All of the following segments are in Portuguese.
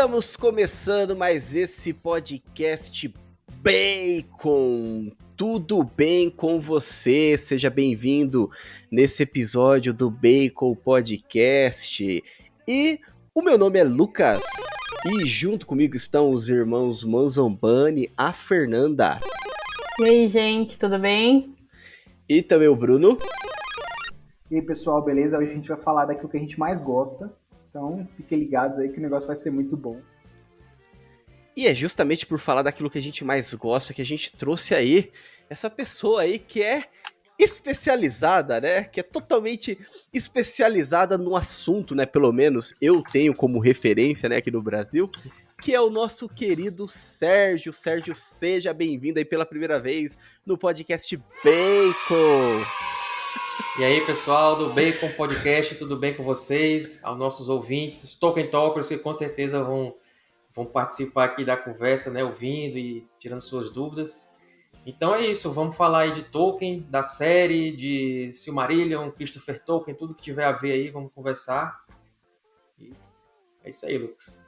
Estamos começando mais esse podcast Bacon. Tudo bem com você? Seja bem-vindo nesse episódio do Bacon Podcast. E o meu nome é Lucas e junto comigo estão os irmãos Manzombani, a Fernanda. E aí, gente, tudo bem? E também o Bruno. E aí, pessoal, beleza? Hoje a gente vai falar daquilo que a gente mais gosta. Então, fiquem ligados aí que o negócio vai ser muito bom. E é justamente por falar daquilo que a gente mais gosta que a gente trouxe aí essa pessoa aí que é especializada, né? Que é totalmente especializada no assunto, né? Pelo menos eu tenho como referência, né, aqui no Brasil, que é o nosso querido Sérgio. Sérgio, seja bem-vindo aí pela primeira vez no podcast Bacon. E aí, pessoal do Bacon Podcast, tudo bem com vocês? Aos nossos ouvintes, os Tolkien Talkers, que com certeza vão participar aqui da conversa, né? Ouvindo e tirando suas dúvidas. Então é isso, vamos falar aí de Tolkien, da série, de Silmarillion, Christopher Tolkien, tudo que tiver a ver aí, vamos conversar. E é isso aí, Lucas.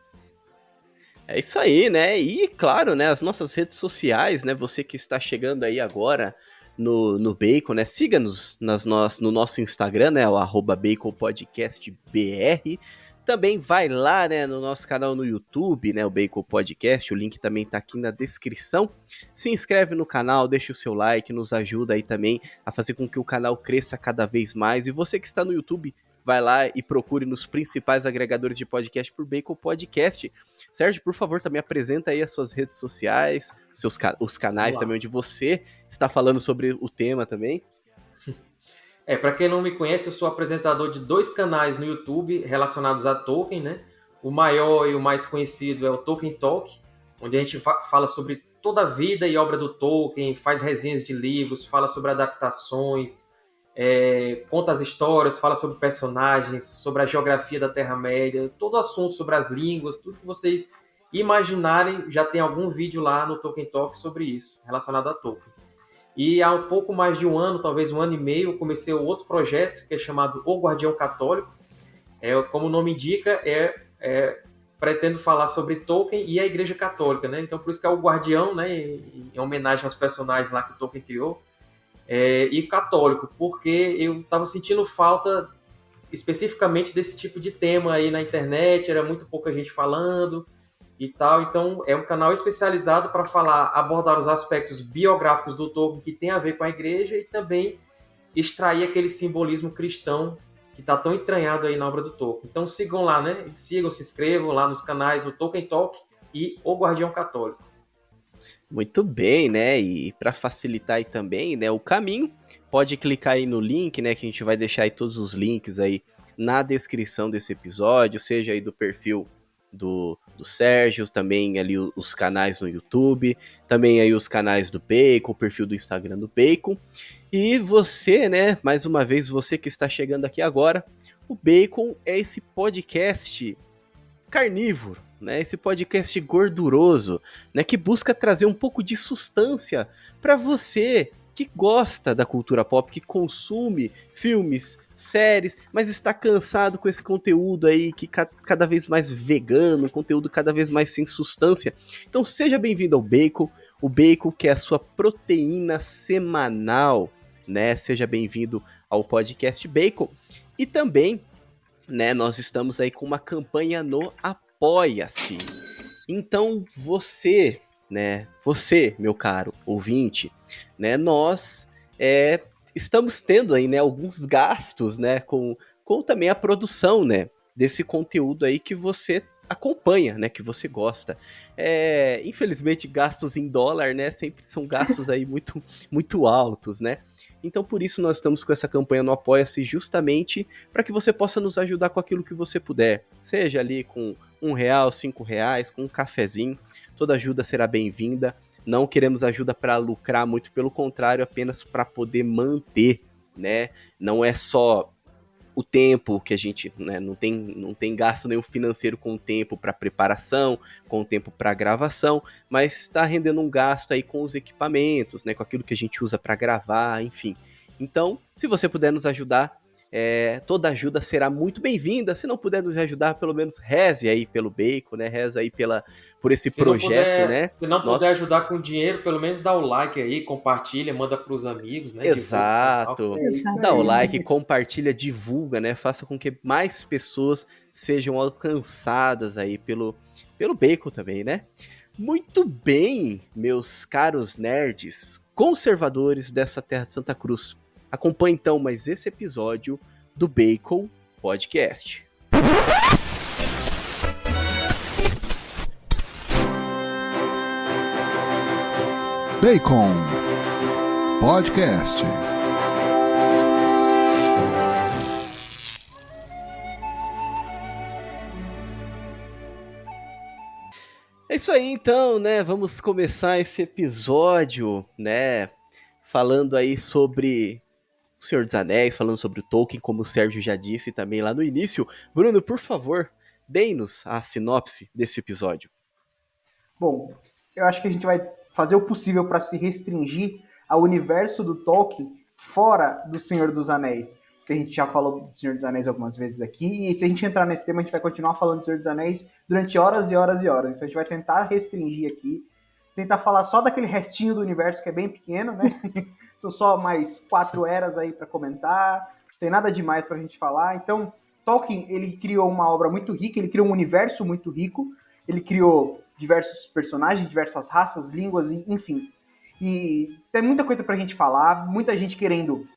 É isso aí, né? E claro, né, as nossas redes sociais, né? Você que está chegando aí agora no Bacon, né? Siga-nos no nosso Instagram, né? O @BaconPodcastBR. Também vai lá, né, no nosso canal no YouTube, né? O Bacon Podcast. O link também tá aqui na descrição. Se inscreve no canal, deixa o seu like, nos ajuda aí também a fazer com que o canal cresça cada vez mais. E você que está no YouTube, vai lá e procure nos principais agregadores de podcast por Bacon Podcast. Sérgio, por favor, também apresenta aí as suas redes sociais, os canais também onde você está falando sobre o tema também. Para quem não me conhece, eu sou apresentador de 2 canais no YouTube relacionados a Tolkien, né? O maior e o mais conhecido é o Tolkien Talk, onde a gente fala sobre toda a vida e obra do Tolkien, faz resenhas de livros, fala sobre adaptações, conta as histórias, fala sobre personagens, sobre a geografia da Terra-média, todo assunto sobre as línguas, tudo que vocês imaginarem, já tem algum vídeo lá no Tolkien Talk sobre isso, relacionado a Tolkien. E há um pouco mais de um ano, talvez um ano e meio, eu comecei outro projeto que é chamado O Guardião Católico. Como o nome indica, pretendo falar sobre Tolkien e a Igreja Católica, né? Então por isso que é o Guardião, né? Em homenagem aos personagens lá que o Tolkien criou. E católico, porque eu estava sentindo falta especificamente desse tipo de tema aí na internet, era muito pouca gente falando e tal, então é um canal especializado para abordar os aspectos biográficos do Tolkien que tem a ver com a igreja e também extrair aquele simbolismo cristão que está tão entranhado aí na obra do Tolkien. Então sigam lá, né? Se inscrevam lá nos canais o Tolkien Talk e o Guardião Católico. Muito bem, né? E para facilitar aí também, né, o caminho, pode clicar aí no link, né, que a gente vai deixar aí todos os links aí na descrição desse episódio, seja aí do perfil do Sérgio, também ali os canais no YouTube, também aí os canais do Bacon, o perfil do Instagram do Bacon. E você, né, mais uma vez, você que está chegando aqui agora, o Bacon é esse podcast carnívoro, né? Esse podcast gorduroso, né, que busca trazer um pouco de sustância para você que gosta da cultura pop, que consome filmes, séries, mas está cansado com esse conteúdo aí que cada vez mais vegano, conteúdo cada vez mais sem substância. Então seja bem-vindo ao Bacon, o Bacon que é a sua proteína semanal, né? Seja bem-vindo ao podcast Bacon. E também, né, nós estamos aí com uma campanha no Apoia-se. Então você, né, meu caro ouvinte, né, nós estamos tendo aí, né, alguns gastos, né, com também a produção, né, desse conteúdo aí que você acompanha, né, que você gosta. Infelizmente, gastos em dólar, né, sempre são gastos aí muito, muito altos, né. Então, por isso, nós estamos com essa campanha no Apoia-se justamente para que você possa nos ajudar com aquilo que você puder. Seja ali com R$1, R$5, com um cafezinho. Toda ajuda será bem-vinda. Não queremos ajuda para lucrar, muito pelo contrário, apenas para poder manter, né? Não é só o tempo que a gente, né, não tem gasto nenhum financeiro com o tempo para preparação, com o tempo para gravação, mas está rendendo um gasto aí com os equipamentos, né, com aquilo que a gente usa para gravar, enfim. Então, se você puder nos ajudar, toda ajuda será muito bem-vinda. Se não puder nos ajudar, pelo menos reze aí pelo Bacon, né? Reze aí por esse projeto, né? Se não puder ajudar com dinheiro, pelo menos dá o like aí, compartilha, manda para os amigos, né? Exato. Isso Dá o aí. like, compartilha, divulga, né? Faça com que mais pessoas sejam alcançadas aí pelo Bacon também, né? Muito bem, meus caros nerds, conservadores dessa terra de Santa Cruz. Acompanhe então mais esse episódio do Bacon Podcast. Bacon Podcast. É isso aí então, né? Vamos começar esse episódio, né? Falando aí sobre o Senhor dos Anéis, falando sobre o Tolkien, como o Sérgio já disse também lá no início. Bruno, por favor, dê-nos a sinopse desse episódio. Bom, eu acho que a gente vai fazer o possível para se restringir ao universo do Tolkien fora do Senhor dos Anéis. Porque a gente já falou do Senhor dos Anéis algumas vezes aqui, e se a gente entrar nesse tema, a gente vai continuar falando do Senhor dos Anéis durante horas e horas e horas. Então a gente vai tentar restringir aqui, tentar falar só daquele restinho do universo que é bem pequeno, né? São só mais 4 eras aí para comentar, não tem nada demais pra gente falar. Então, Tolkien, ele criou uma obra muito rica, ele criou um universo muito rico, ele criou diversos personagens, diversas raças, línguas, enfim. E tem muita coisa pra gente falar, muita gente querendo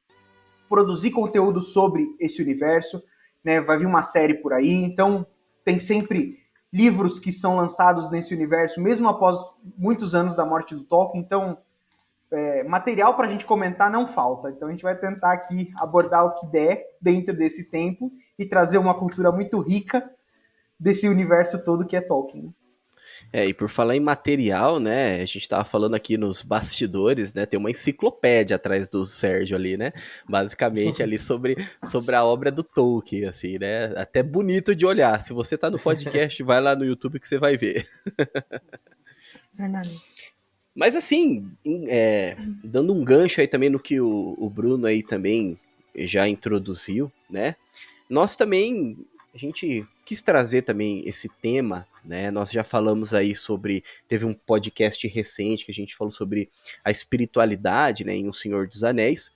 produzir conteúdo sobre esse universo, né? Vai vir uma série por aí, então tem sempre livros que são lançados nesse universo, mesmo após muitos anos da morte do Tolkien, então material pra gente comentar não falta. Então a gente vai tentar aqui abordar o que der dentro desse tempo e trazer uma cultura muito rica desse universo todo que é Tolkien. E por falar em material, né, a gente tava falando aqui nos bastidores, né, tem uma enciclopédia atrás do Sérgio ali, né, basicamente ali sobre a obra do Tolkien, assim, né, até bonito de olhar. Se você tá no podcast, vai lá no YouTube que você vai ver. Verdade. Mas assim, dando um gancho aí também no que o Bruno aí também já introduziu, né, nós também, a gente quis trazer também esse tema, né? Nós já falamos aí teve um podcast recente que a gente falou sobre a espiritualidade, né, em O Senhor dos Anéis,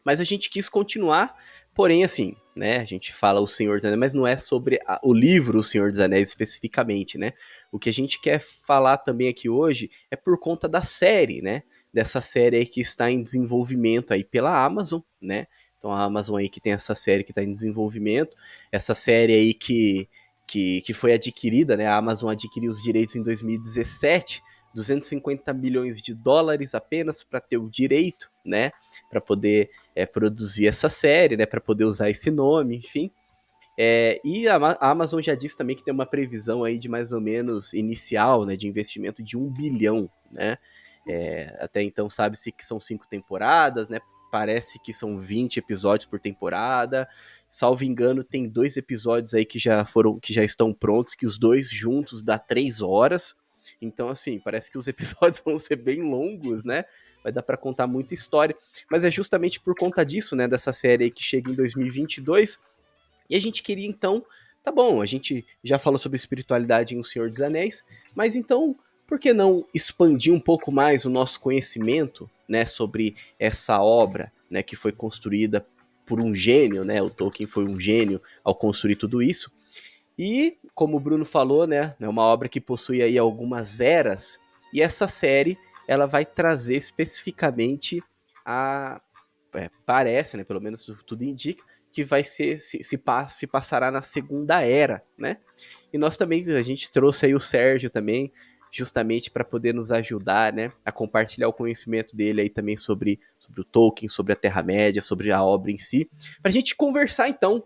mas a gente quis continuar, porém assim, né, a gente fala O Senhor dos Anéis, mas não é sobre o livro O Senhor dos Anéis especificamente, né? O que a gente quer falar também aqui hoje é por conta da série, né? Dessa série aí que está em desenvolvimento aí pela Amazon, né? Então a Amazon aí que tem essa série que está em desenvolvimento, essa série aí que foi adquirida, né? A Amazon adquiriu os direitos em 2017, 250 milhões de dólares apenas para ter o direito, né? Para poder produzir essa série, né? Para poder usar esse nome, enfim. E a Amazon já disse também que tem uma previsão aí de mais ou menos inicial, né? De investimento de 1 bilhão, né? Até então sabe-se que são 5 temporadas, né? Parece que são 20 episódios por temporada. Salvo engano, tem 2 episódios aí que já estão prontos, que os 2 juntos dá 3 horas. Então, assim, parece que os episódios vão ser bem longos, né? Vai dar pra contar muita história. Mas é justamente por conta disso, né? Dessa série aí que chega em 2022. E a gente queria, então... Tá bom, a gente já falou sobre espiritualidade em O Senhor dos Anéis, mas então... Por que não expandir um pouco mais o nosso conhecimento, né, sobre essa obra, né, que foi construída por um gênio, né? O Tolkien foi um gênio ao construir tudo isso. E, como o Bruno falou, né, é uma obra que possui aí algumas eras, e essa série ela vai trazer especificamente parece, né, pelo menos tudo indica, que vai se passará na Segunda Era, né? E nós também, a gente trouxe aí o Sérgio também, justamente para poder nos ajudar, né, a compartilhar o conhecimento dele aí também sobre o Tolkien, sobre a Terra-média, sobre a obra em si, para a gente conversar então,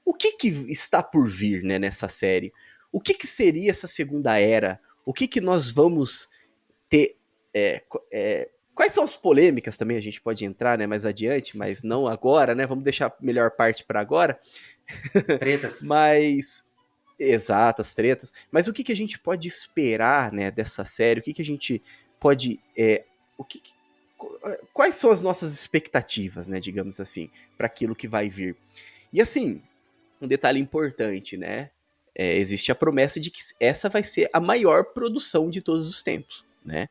o que está por vir, né, nessa série? O que seria essa Segunda Era? O que nós vamos ter? Quais são as polêmicas também? A gente pode entrar, né, mais adiante, mas não agora, né? Vamos deixar a melhor parte para agora. Tretas. Mas... Exatas, tretas. Mas o que a gente pode esperar, né, dessa série? O que a gente pode... Quais são as nossas expectativas, né, digamos assim, para aquilo que vai vir? E assim, um detalhe importante, né? Existe a promessa de que essa vai ser a maior produção de todos os tempos, né?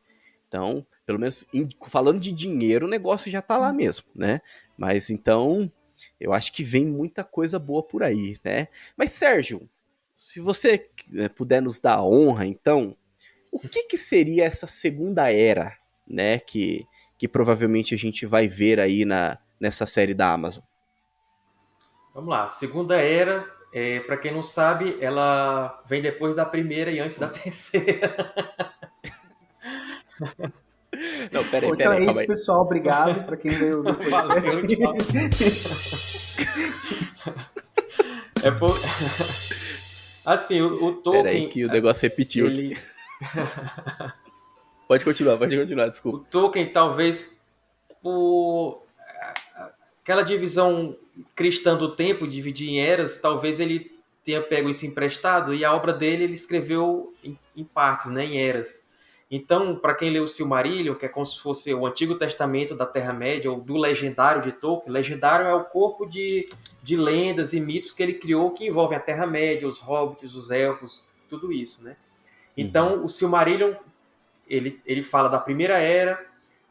Então, pelo menos falando de dinheiro, o negócio já tá lá mesmo, né? Mas então, eu acho que vem muita coisa boa por aí, né? Mas Sérgio, se você puder nos dar a honra, então, o que seria essa segunda era, né? Que provavelmente a gente vai ver aí nessa série da Amazon. Vamos lá. Segunda era, para quem não sabe, ela vem depois da primeira e antes da terceira. Não, Bom, então peraí, é calma isso, aí. pessoal. Obrigado para quem veio no podcast. Valeu, tchau. É por... Assim, o Peraí Tolkien, que o negócio repetiu aqui. ele... Pode continuar, O desculpa. Tolkien, talvez, por aquela divisão cristã do tempo, dividir em eras, talvez ele tenha pego isso emprestado e a obra dele ele escreveu em partes, né, em eras. Então, para quem leu o Silmarillion, que é como se fosse o Antigo Testamento da Terra-média, ou do Legendário de Tolkien, Legendário é o corpo de lendas e mitos que ele criou que envolvem a Terra-média, os hobbits, os elfos, tudo isso, né? Então, o Silmarillion, ele fala da Primeira Era,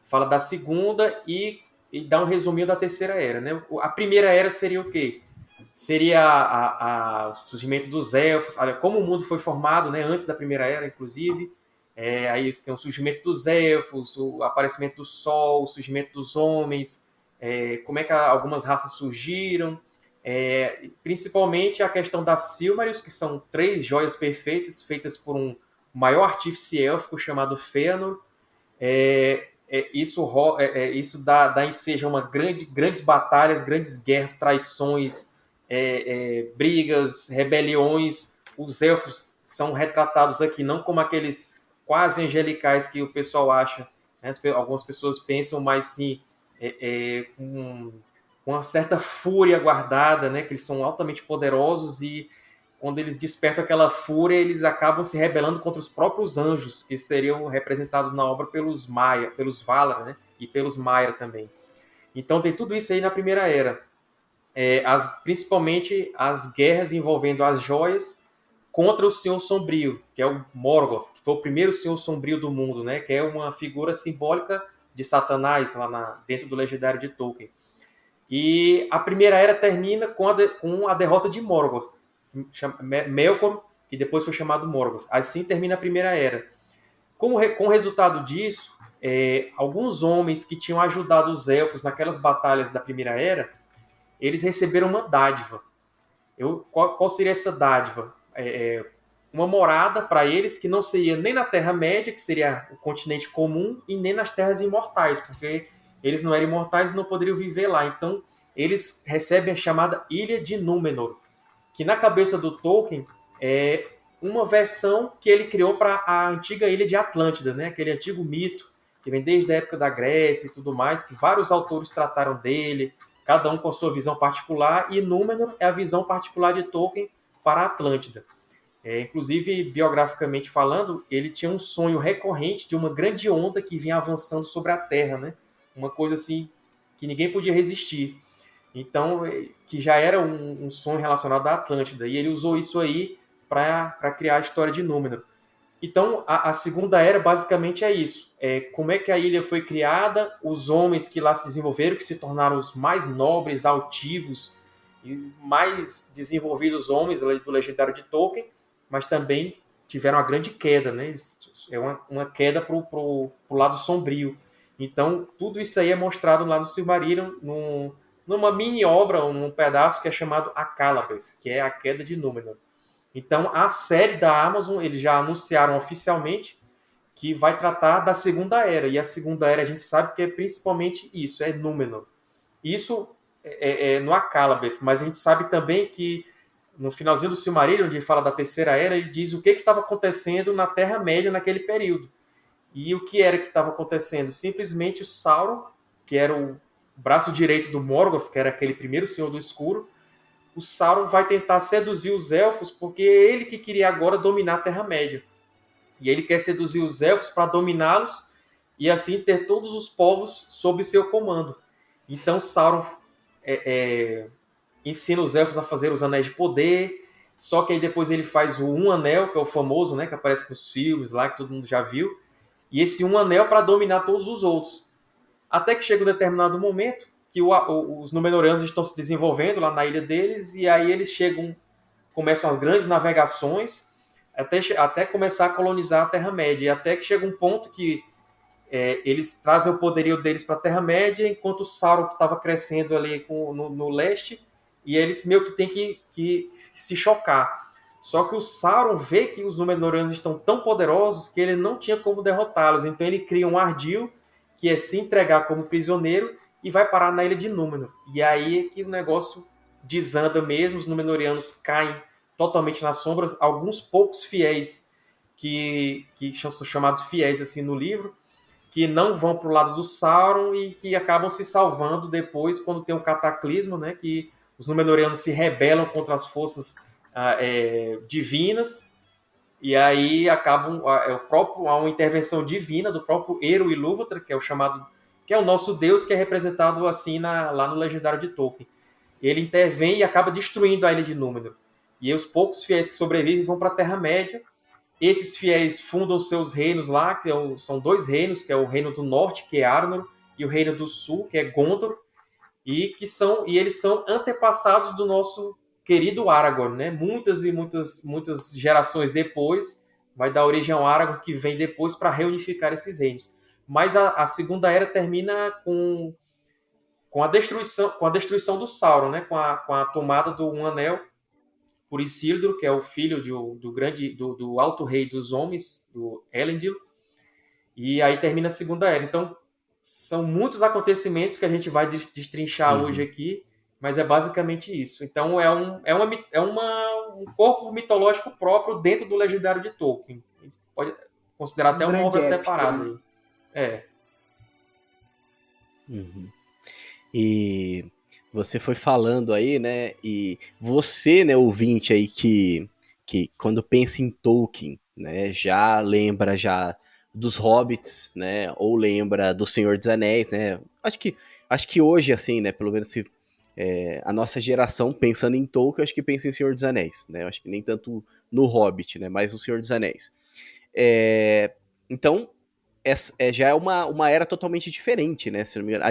fala da Segunda e dá um resuminho da Terceira Era, né? A Primeira Era seria o quê? Seria o surgimento dos elfos, olha, como o mundo foi formado, né, antes da Primeira Era, inclusive. Aí tem o surgimento dos elfos, o aparecimento do sol, o surgimento dos homens, como é que algumas raças surgiram, principalmente a questão das Silmarils, que são 3 joias perfeitas, feitas por um maior artífice élfico chamado Fëanor. Isso dá ensejo a grandes batalhas, grandes guerras, traições, brigas, rebeliões. Os elfos são retratados aqui não como aqueles quase angelicais que o pessoal acha, né? Algumas pessoas pensam, mas sim com uma certa fúria guardada, né? Que eles são altamente poderosos e quando eles despertam aquela fúria, eles acabam se rebelando contra os próprios anjos, que seriam representados na obra pelos Maia, pelos Valar, né? E pelos Maia também. Então tem tudo isso aí na Primeira Era. Principalmente as guerras envolvendo as joias contra o Senhor Sombrio, que é o Morgoth, que foi o primeiro Senhor Sombrio do mundo, né? Que é uma figura simbólica de Satanás lá dentro do Legendário de Tolkien. E a Primeira Era termina com a derrota de Morgoth, Melkor, que depois foi chamado Morgoth. Assim termina a Primeira Era. Com o resultado disso, alguns homens que tinham ajudado os elfos naquelas batalhas da Primeira Era, eles receberam uma dádiva. Qual seria essa dádiva? Uma morada para eles que não seria nem na Terra-média, que seria o continente comum, e nem nas Terras Imortais, porque eles não eram imortais e não poderiam viver lá. Então, eles recebem a chamada Ilha de Númenor, que na cabeça do Tolkien é uma versão que ele criou para a antiga ilha de Atlântida, né? Aquele antigo mito que vem desde a época da Grécia e tudo mais, que vários autores trataram dele, cada um com a sua visão particular, e Númenor é a visão particular de Tolkien para a Atlântida. Inclusive, biograficamente falando, ele tinha um sonho recorrente de uma grande onda que vinha avançando sobre a Terra, né? Uma coisa assim que ninguém podia resistir. Então, que já era um sonho relacionado à Atlântida. E ele usou isso aí para criar a história de Númenor. Então, a Segunda Era basicamente é isso. Como é que a ilha foi criada, os homens que lá se desenvolveram, que se tornaram os mais nobres, altivos e mais desenvolvidos homens do Legendário de Tolkien, mas também tiveram uma grande queda, né? É uma queda para o lado sombrio. Então, tudo isso aí é mostrado lá no Silmarillion, numa mini obra, num pedaço que é chamado Akallabeth, que é a queda de Númenor. Então, a série da Amazon, eles já anunciaram oficialmente que vai tratar da Segunda Era. E a Segunda Era a gente sabe que é principalmente isso, é Númenor. Isso é no Akallabeth, mas a gente sabe também que no finalzinho do Silmarillion, onde ele fala da Terceira Era, ele diz o que estava acontecendo na Terra-média naquele período. E o que era que estava acontecendo? Simplesmente o Sauron, que era o braço direito do Morgoth, que era aquele primeiro Senhor do Escuro, o Sauron vai tentar seduzir os elfos porque é ele que queria agora dominar a Terra-média. E ele quer seduzir os elfos para dominá-los e assim ter todos os povos sob seu comando. Então Sauron ensina os elfos a fazer os anéis de poder, só que aí depois ele faz o Um Anel, que é o famoso, né, que aparece nos filmes lá, que todo mundo já viu, e esse Um Anel para dominar todos os outros. Até que chega um determinado momento que os Númenóreanos estão se desenvolvendo lá na ilha deles, e aí eles começam as grandes navegações, até começar a colonizar a Terra-média, e até que chega um ponto que eles trazem o poderio deles para a Terra-média, enquanto o Sauron estava crescendo ali no leste, e eles meio que têm que se chocar. Só que o Sauron vê que os Númenóreanos estão tão poderosos que ele não tinha como derrotá-los, então ele cria um ardil, que é se entregar como prisioneiro, e vai parar na ilha de Númenor. E aí é que o negócio desanda mesmo, os Númenóreanos caem totalmente na sombra, alguns poucos fiéis, que são chamados fiéis assim no livro, que não vão para o lado do Sauron e que acabam se salvando depois quando tem um cataclismo, né, que os Númenóreanos se rebelam contra as forças divinas, e aí acabam há uma intervenção divina do próprio Eru Ilúvatar, que é o nosso deus, que é representado assim lá no Legendário de Tolkien. Ele intervém e acaba destruindo a ilha de Númenor. E aí os poucos fiéis que sobrevivem vão para a Terra-média. Esses fiéis fundam seus reinos lá, são 2 reinos, que é o Reino do Norte, que é Arnor, e o Reino do Sul, que é Gondor, e eles são antepassados do nosso querido Aragorn, né? Muitas e muitas gerações depois, vai dar origem ao Aragorn, que vem depois para reunificar esses reinos. Mas a Segunda Era termina com a destruição do Sauron, né? Com a tomada do Um Anel por Isildur, que é o filho do Alto Rei dos Homens, do Elendil, e aí termina a Segunda Era. Então, são muitos acontecimentos que a gente vai destrinchar hoje aqui, mas é basicamente isso. Então, um corpo mitológico próprio dentro do Legendário de Tolkien. A gente pode considerar até uma obra separada. Uhum. E você foi falando aí, né? E você, né, ouvinte aí que quando pensa em Tolkien, né, já lembra já dos Hobbits, né? Ou lembra do Senhor dos Anéis, né? Acho que hoje, assim, né? Pelo menos a nossa geração pensando em Tolkien, acho que pensa em Senhor dos Anéis, né? Acho que nem tanto no Hobbit, né? Mas no Senhor dos Anéis. Então, já é uma era totalmente diferente, né? Se não me engano,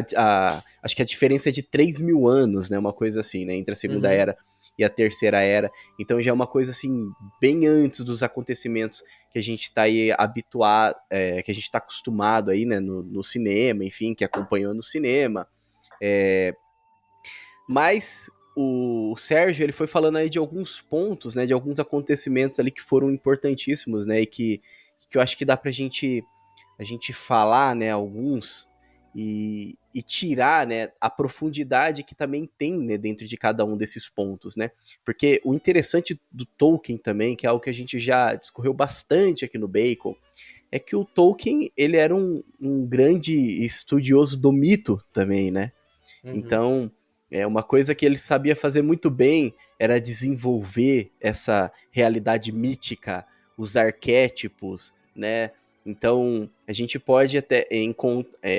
acho que a diferença é de 3.000 anos, né? Uma coisa assim, né? Entre a Segunda Era e a Terceira Era. Então já é uma coisa assim, bem antes dos acontecimentos que a gente tá aí habituado, que a gente tá acostumado aí, né? No cinema, enfim, que acompanhou no cinema. Mas o Sérgio, ele foi falando aí de alguns pontos, né? De alguns acontecimentos ali que foram importantíssimos, né? E que eu acho que dá pra gente falar, né, alguns e tirar, né, a profundidade que também tem, né, dentro de cada um desses pontos, né? Porque o interessante do Tolkien também, que é algo que a gente já discorreu bastante aqui no Bacon, é que o Tolkien, ele era um grande estudioso do mito também, né? Então, uma coisa que ele sabia fazer muito bem era desenvolver essa realidade mítica, os arquétipos, né? Então, a gente pode até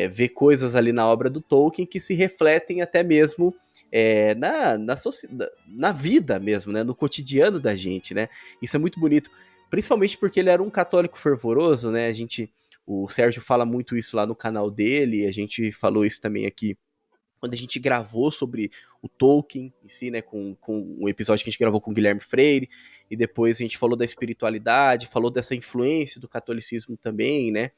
ver coisas ali na obra do Tolkien que se refletem até mesmo na vida mesmo, né? No cotidiano da gente, né? Isso é muito bonito, principalmente porque ele era um católico fervoroso, né? O Sérgio fala muito isso lá no canal dele, a gente falou isso também aqui quando a gente gravou sobre o Tolkien em si, né, com um episódio que a gente gravou com o Guilherme Freire, e depois a gente falou da espiritualidade, falou dessa influência do catolicismo também, né,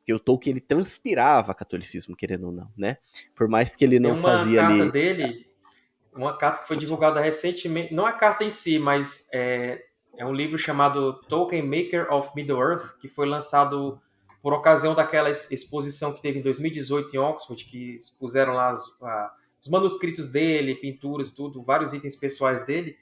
que o Tolkien, ele transpirava catolicismo, querendo ou não, né, por mais que ele não fazia ali... Tem uma carta dele, uma carta que foi divulgada recentemente, não a carta em si, mas é um livro chamado Tolkien Maker of Middle-earth, que foi lançado por ocasião daquela exposição que teve em 2018 em Oxford, que expuseram lá os manuscritos dele, pinturas, tudo, vários itens pessoais dele,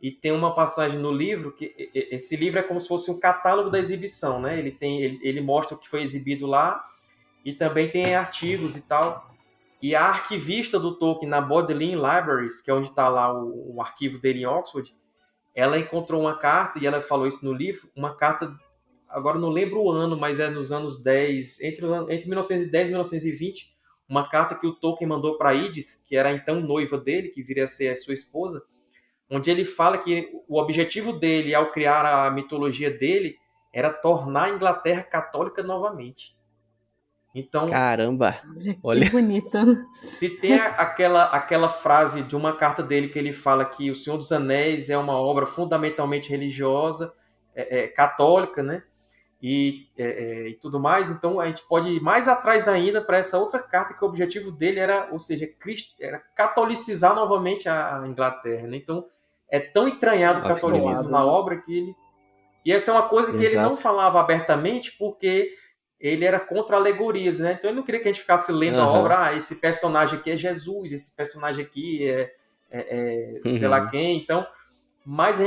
e tem uma passagem no livro, que esse livro é como se fosse um catálogo da exibição, né? Ele mostra o que foi exibido lá, e também tem artigos e tal, e a arquivista do Tolkien na Bodleian Libraries, que é onde está lá o arquivo dele em Oxford, ela encontrou uma carta, e ela falou isso no livro, uma carta, agora não lembro o ano, mas é nos anos 10, entre 1910 e 1920, uma carta que o Tolkien mandou para Idith, que era então noiva dele, que viria a ser a sua esposa, onde ele fala que o objetivo dele, ao criar a mitologia dele, era tornar a Inglaterra católica novamente. Então, Caramba! Que Olha, bonito. se tem aquela frase de uma carta dele que ele fala que O Senhor dos Anéis é uma obra fundamentalmente religiosa, católica, né? E tudo mais, então a gente pode ir mais atrás ainda para essa outra carta, que o objetivo dele era, ou seja, era catolicizar novamente a Inglaterra, né? Então é tão entranhado o Nossa, que catolicismo bonito. na obra que ele... E essa é uma coisa que ele não Exato. falava abertamente, porque ele era contra alegorias, né? Então ele não queria que a gente ficasse lendo a Aham. obra, esse personagem aqui é Jesus, esse personagem aqui sei lá quem. Então, mas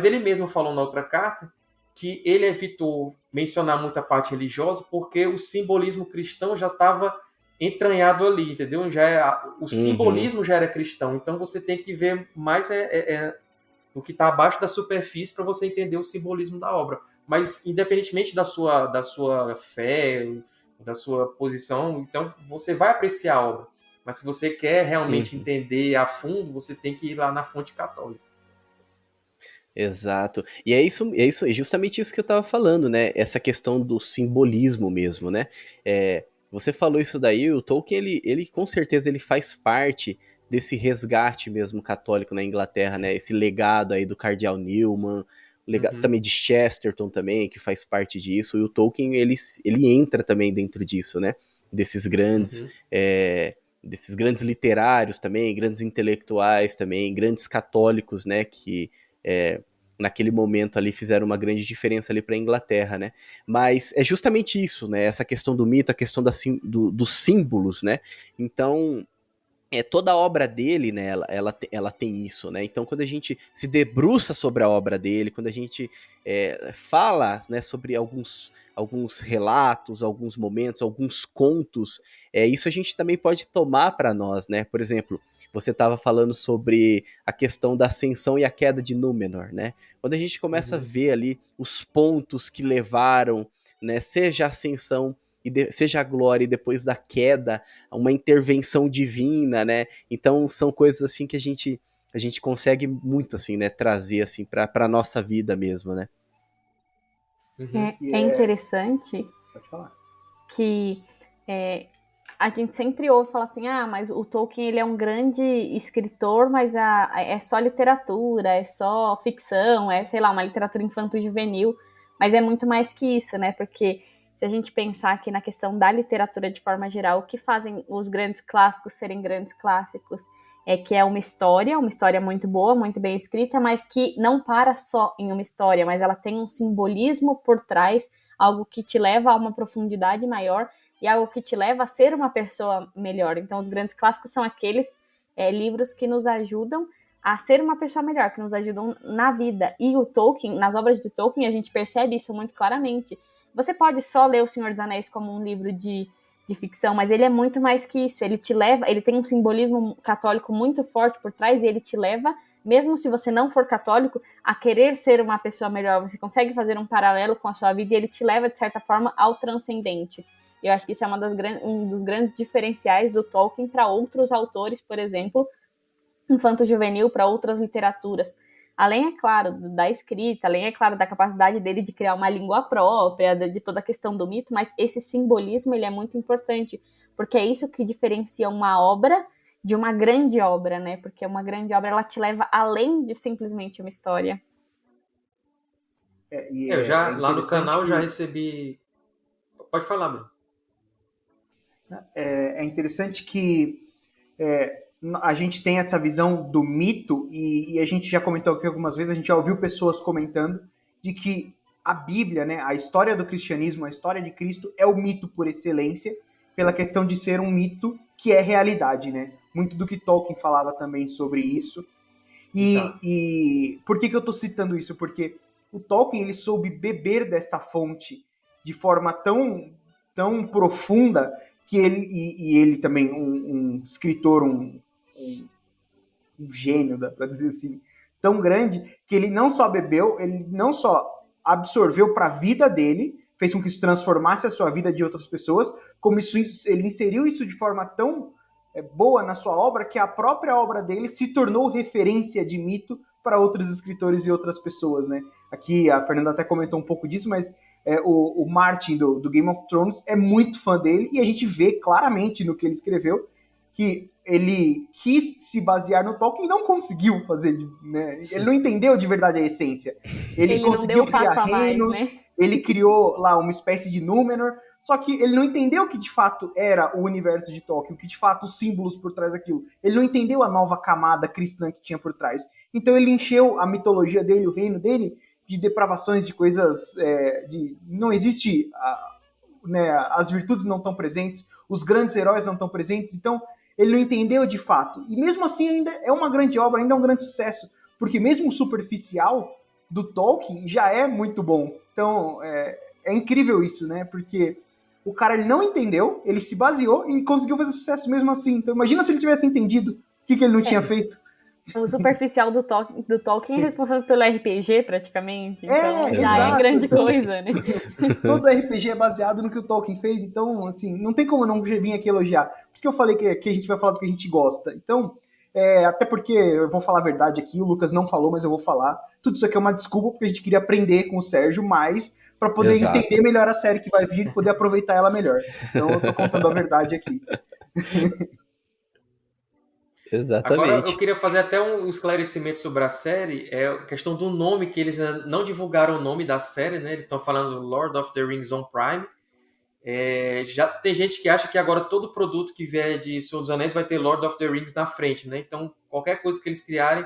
ele mesmo falou na outra carta que ele evitou mencionar muita parte religiosa porque o simbolismo cristão já estava entranhado ali, entendeu? O simbolismo já era cristão, então você tem que ver mais o que está abaixo da superfície para você entender o simbolismo da obra. Mas, independentemente da sua fé, da sua posição, então você vai apreciar a obra. Mas se você quer realmente entender a fundo, você tem que ir lá na fonte católica. Exato. E é justamente isso que eu tava falando, né? Essa questão do simbolismo mesmo, né? Você falou isso daí, o Tolkien, ele com certeza ele faz parte desse resgate mesmo católico na Inglaterra, né? Esse legado aí do Cardeal Newman, o legado também de Chesterton também, que faz parte disso, e o Tolkien, ele entra também dentro disso, né? Desses grandes, desses grandes literários também, grandes intelectuais também, grandes católicos, né? Que naquele momento ali fizeram uma grande diferença ali para a Inglaterra, né? Mas é justamente isso, né? Essa questão do mito, a questão dos símbolos, né? Então, toda a obra dele, né, ela tem isso, né? Então, quando a gente se debruça sobre a obra dele, quando a gente fala, né, sobre alguns relatos, alguns momentos, alguns contos, isso a gente também pode tomar para nós, né? Por exemplo, você estava falando sobre a questão da ascensão e a queda de Númenor, né? Quando a gente começa a ver ali os pontos que levaram, né, seja a ascensão seja a glória e depois da queda, uma intervenção divina, né? Então são coisas assim que a gente consegue muito assim, né, trazer assim para nossa vida mesmo, né? É interessante Pode falar. que a gente sempre ouve falar assim, mas o Tolkien ele é um grande escritor, mas é só literatura, é só ficção, sei lá, uma literatura infanto-juvenil, mas é muito mais que isso, né? Porque se a gente pensar aqui na questão da literatura de forma geral, o que fazem os grandes clássicos serem grandes clássicos é que é uma história muito boa, muito bem escrita, mas que não para só em uma história, mas ela tem um simbolismo por trás, algo que te leva a uma profundidade maior e algo que te leva a ser uma pessoa melhor. Então, os grandes clássicos são aqueles livros que nos ajudam a ser uma pessoa melhor, que nos ajudam na vida. E o Tolkien, nas obras de Tolkien, a gente percebe isso muito claramente. Você pode só ler O Senhor dos Anéis como um livro de ficção, mas ele é muito mais que isso. Ele te leva, ele tem um simbolismo católico muito forte por trás e ele te leva, mesmo se você não for católico, a querer ser uma pessoa melhor. Você consegue fazer um paralelo com a sua vida e ele te leva, de certa forma, ao transcendente. Eu acho que isso é um dos grandes diferenciais do Tolkien para outros autores, por exemplo, infanto-juvenil, para outras literaturas. Além, é claro, da escrita, além, é claro, da capacidade dele de criar uma língua própria, de toda a questão do mito, mas esse simbolismo ele é muito importante, porque é isso que diferencia uma obra de uma grande obra, né? Porque uma grande obra, ela te leva além de simplesmente uma história. Lá no canal já recebi... Pode falar, Bruno. É interessante que a gente tem essa visão do mito e a gente já comentou aqui algumas vezes, a gente já ouviu pessoas comentando de que a Bíblia, né, a história do cristianismo, a história de Cristo é o mito por excelência, pela questão de ser um mito que é realidade, né? Muito do que Tolkien falava também sobre isso. E por que eu estou citando isso? Porque o Tolkien ele soube beber dessa fonte de forma tão profunda que ele também, um escritor, um gênio, dá pra dizer assim, tão grande, que ele não só bebeu, ele não só absorveu para a vida dele, fez com que isso transformasse a sua vida de outras pessoas, como ele inseriu isso de forma tão boa na sua obra, que a própria obra dele se tornou referência de mito para outros escritores e outras pessoas, né? Aqui a Fernanda até comentou um pouco disso, mas o Martin do Game of Thrones é muito fã dele, e a gente vê claramente no que ele escreveu que ele quis se basear no Tolkien e não conseguiu fazer, né? Ele não entendeu de verdade a essência. Ele conseguiu criar reinos, né? Ele criou lá uma espécie de Númenor, só que ele não entendeu o que de fato era o universo de Tolkien, o que de fato os símbolos por trás daquilo. Ele não entendeu a nova camada cristã que tinha por trás. Então ele encheu a mitologia dele, o reino dele, de depravações, de coisas... não existe... né, as virtudes não estão presentes, os grandes heróis não estão presentes, então ele não entendeu de fato. E mesmo assim ainda é uma grande obra, ainda é um grande sucesso, porque mesmo o superficial do Tolkien já é muito bom. Então é incrível isso, né? Porque o cara ele não entendeu, ele se baseou e conseguiu fazer sucesso mesmo assim. Então imagina se ele tivesse entendido o que ele não tinha feito. O superficial do Tolkien é responsável pelo RPG, praticamente. Então, já exato. É grande coisa, né? Todo RPG é baseado no que o Tolkien fez, então, assim, não tem como não vir aqui elogiar. Por isso que eu falei que a gente vai falar do que a gente gosta. Então, até porque, eu vou falar a verdade aqui, o Lucas não falou, mas eu vou falar. Tudo isso aqui é uma desculpa, porque a gente queria aprender com o Sérgio mais, para poder entender melhor a série que vai vir e poder aproveitar ela melhor. Então, eu tô contando a verdade aqui. Exatamente. Agora, eu queria fazer até um esclarecimento sobre a série. É a questão do nome, que eles não divulgaram o nome da série, né? Eles estão falando Lord of the Rings on Prime. Já tem gente que acha que agora todo produto que vier de Senhor dos Anéis vai ter Lord of the Rings na frente, né? Então, qualquer coisa que eles criarem...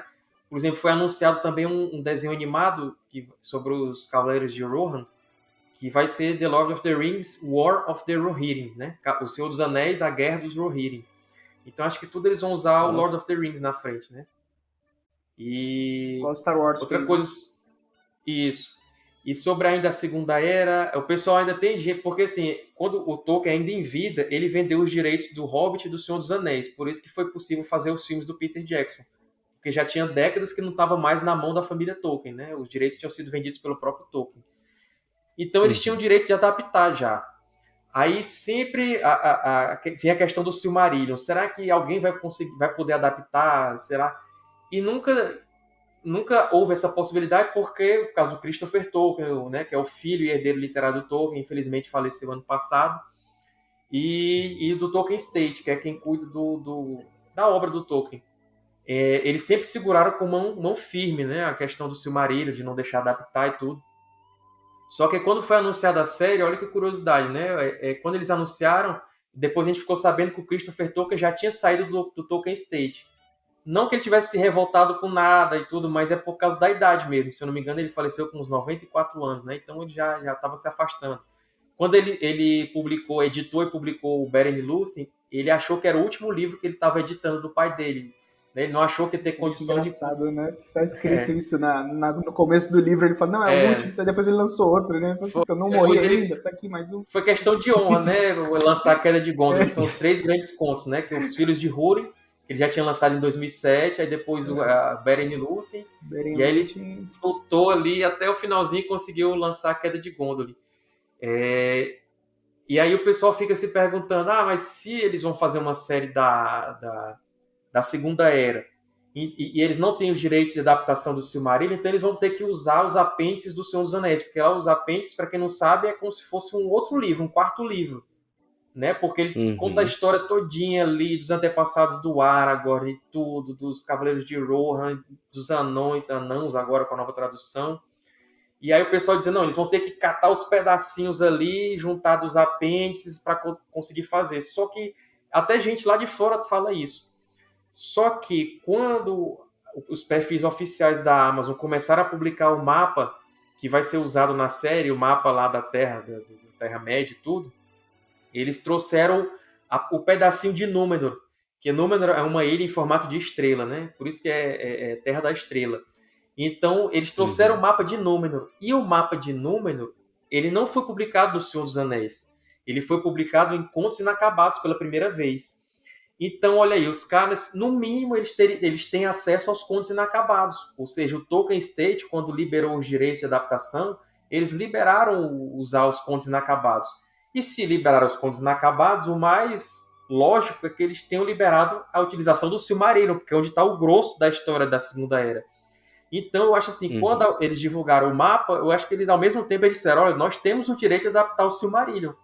Por exemplo, foi anunciado também um desenho animado sobre os Cavaleiros de Rohan, que vai ser The Lord of the Rings War of the Rohirrim, né? O Senhor dos Anéis, a Guerra dos Rohirrim. Então acho que tudo eles vão usar o Lord of the Rings na frente, né? E igual Star Wars outra fez, coisa... Isso. E sobre ainda a Segunda Era, o pessoal ainda tem gente... Porque assim, quando o Tolkien ainda em vida, ele vendeu os direitos do Hobbit e do Senhor dos Anéis. Por isso que foi possível fazer os filmes do Peter Jackson. Porque já tinha décadas que não estava mais na mão da família Tolkien, né? Os direitos tinham sido vendidos pelo próprio Tolkien. Então eles tinham o direito de adaptar já. Aí sempre vem a questão do Silmarillion. Será que alguém vai poder adaptar? Será? E nunca houve essa possibilidade, porque o caso do Christopher Tolkien, né, que é o filho e herdeiro literário do Tolkien, infelizmente faleceu ano passado, e do Tolkien Estate, que é quem cuida da obra do Tolkien. Eles sempre seguraram com mão firme, né, a questão do Silmarillion, de não deixar adaptar e tudo. Só que quando foi anunciada a série, olha que curiosidade, né? Quando eles anunciaram, depois a gente ficou sabendo que o Christopher Tolkien já tinha saído do Tolkien Estate. Não que ele tivesse se revoltado com nada e tudo, mas é por causa da idade mesmo. Se eu não me engano, ele faleceu com uns 94 anos, né? Então ele já estava se afastando. Quando ele editou e publicou o Beren e Lúthien, ele achou que era o último livro que ele estava editando do pai dele. Ele não achou que ia ter condições de... Engraçado, né? Tá escrito isso no começo do livro, ele fala, não, é o último, então depois ele lançou outro, né? Eu não morri ainda, tá aqui mais um. Foi questão de honra, né? Lançar a Queda de Gondor, que são os 3 grandes contos, né? Que os Filhos de Húrin, que ele já tinha lançado em 2007, aí depois a Beren e Lúthien, e aí ele lutou ali até o finalzinho e conseguiu lançar a Queda de Gondor. E aí o pessoal fica se perguntando, mas se eles vão fazer uma série da Segunda Era, e eles não têm os direitos de adaptação do Silmarillion, então eles vão ter que usar os apêndices do Senhor dos Anéis, porque lá os apêndices, para quem não sabe, é como se fosse um outro livro, um quarto livro, né? Porque ele conta a história todinha ali dos antepassados do Aragorn e tudo, dos Cavaleiros de Rohan, dos anãos agora com a nova tradução. E aí o pessoal dizendo, não, eles vão ter que catar os pedacinhos ali, juntar dos apêndices para conseguir fazer. Só que até gente lá de fora fala isso. Só que quando os perfis oficiais da Amazon começaram a publicar o mapa que vai ser usado na série, o mapa lá da Terra, da Terra-média e tudo, eles trouxeram o pedacinho de Númenor, que Númenor é uma ilha em formato de estrela, né? Por isso que é Terra da Estrela. Então, eles trouxeram o mapa de Númenor. E o mapa de Númenor, ele não foi publicado no Senhor dos Anéis. Ele foi publicado em Contos Inacabados pela primeira vez. Então, olha aí, os caras, no mínimo, eles têm acesso aos Contos Inacabados. Ou seja, o Tolkien Estate, quando liberou os direitos de adaptação, eles liberaram usar os contos inacabados. E se liberaram os contos inacabados, o mais lógico é que eles tenham liberado a utilização do Silmarillion, porque é onde está o grosso da história da Segunda Era. Então, eu acho assim, quando eles divulgaram o mapa, eu acho que eles, ao mesmo tempo, eles disseram, olha, nós temos o direito de adaptar o Silmarillion.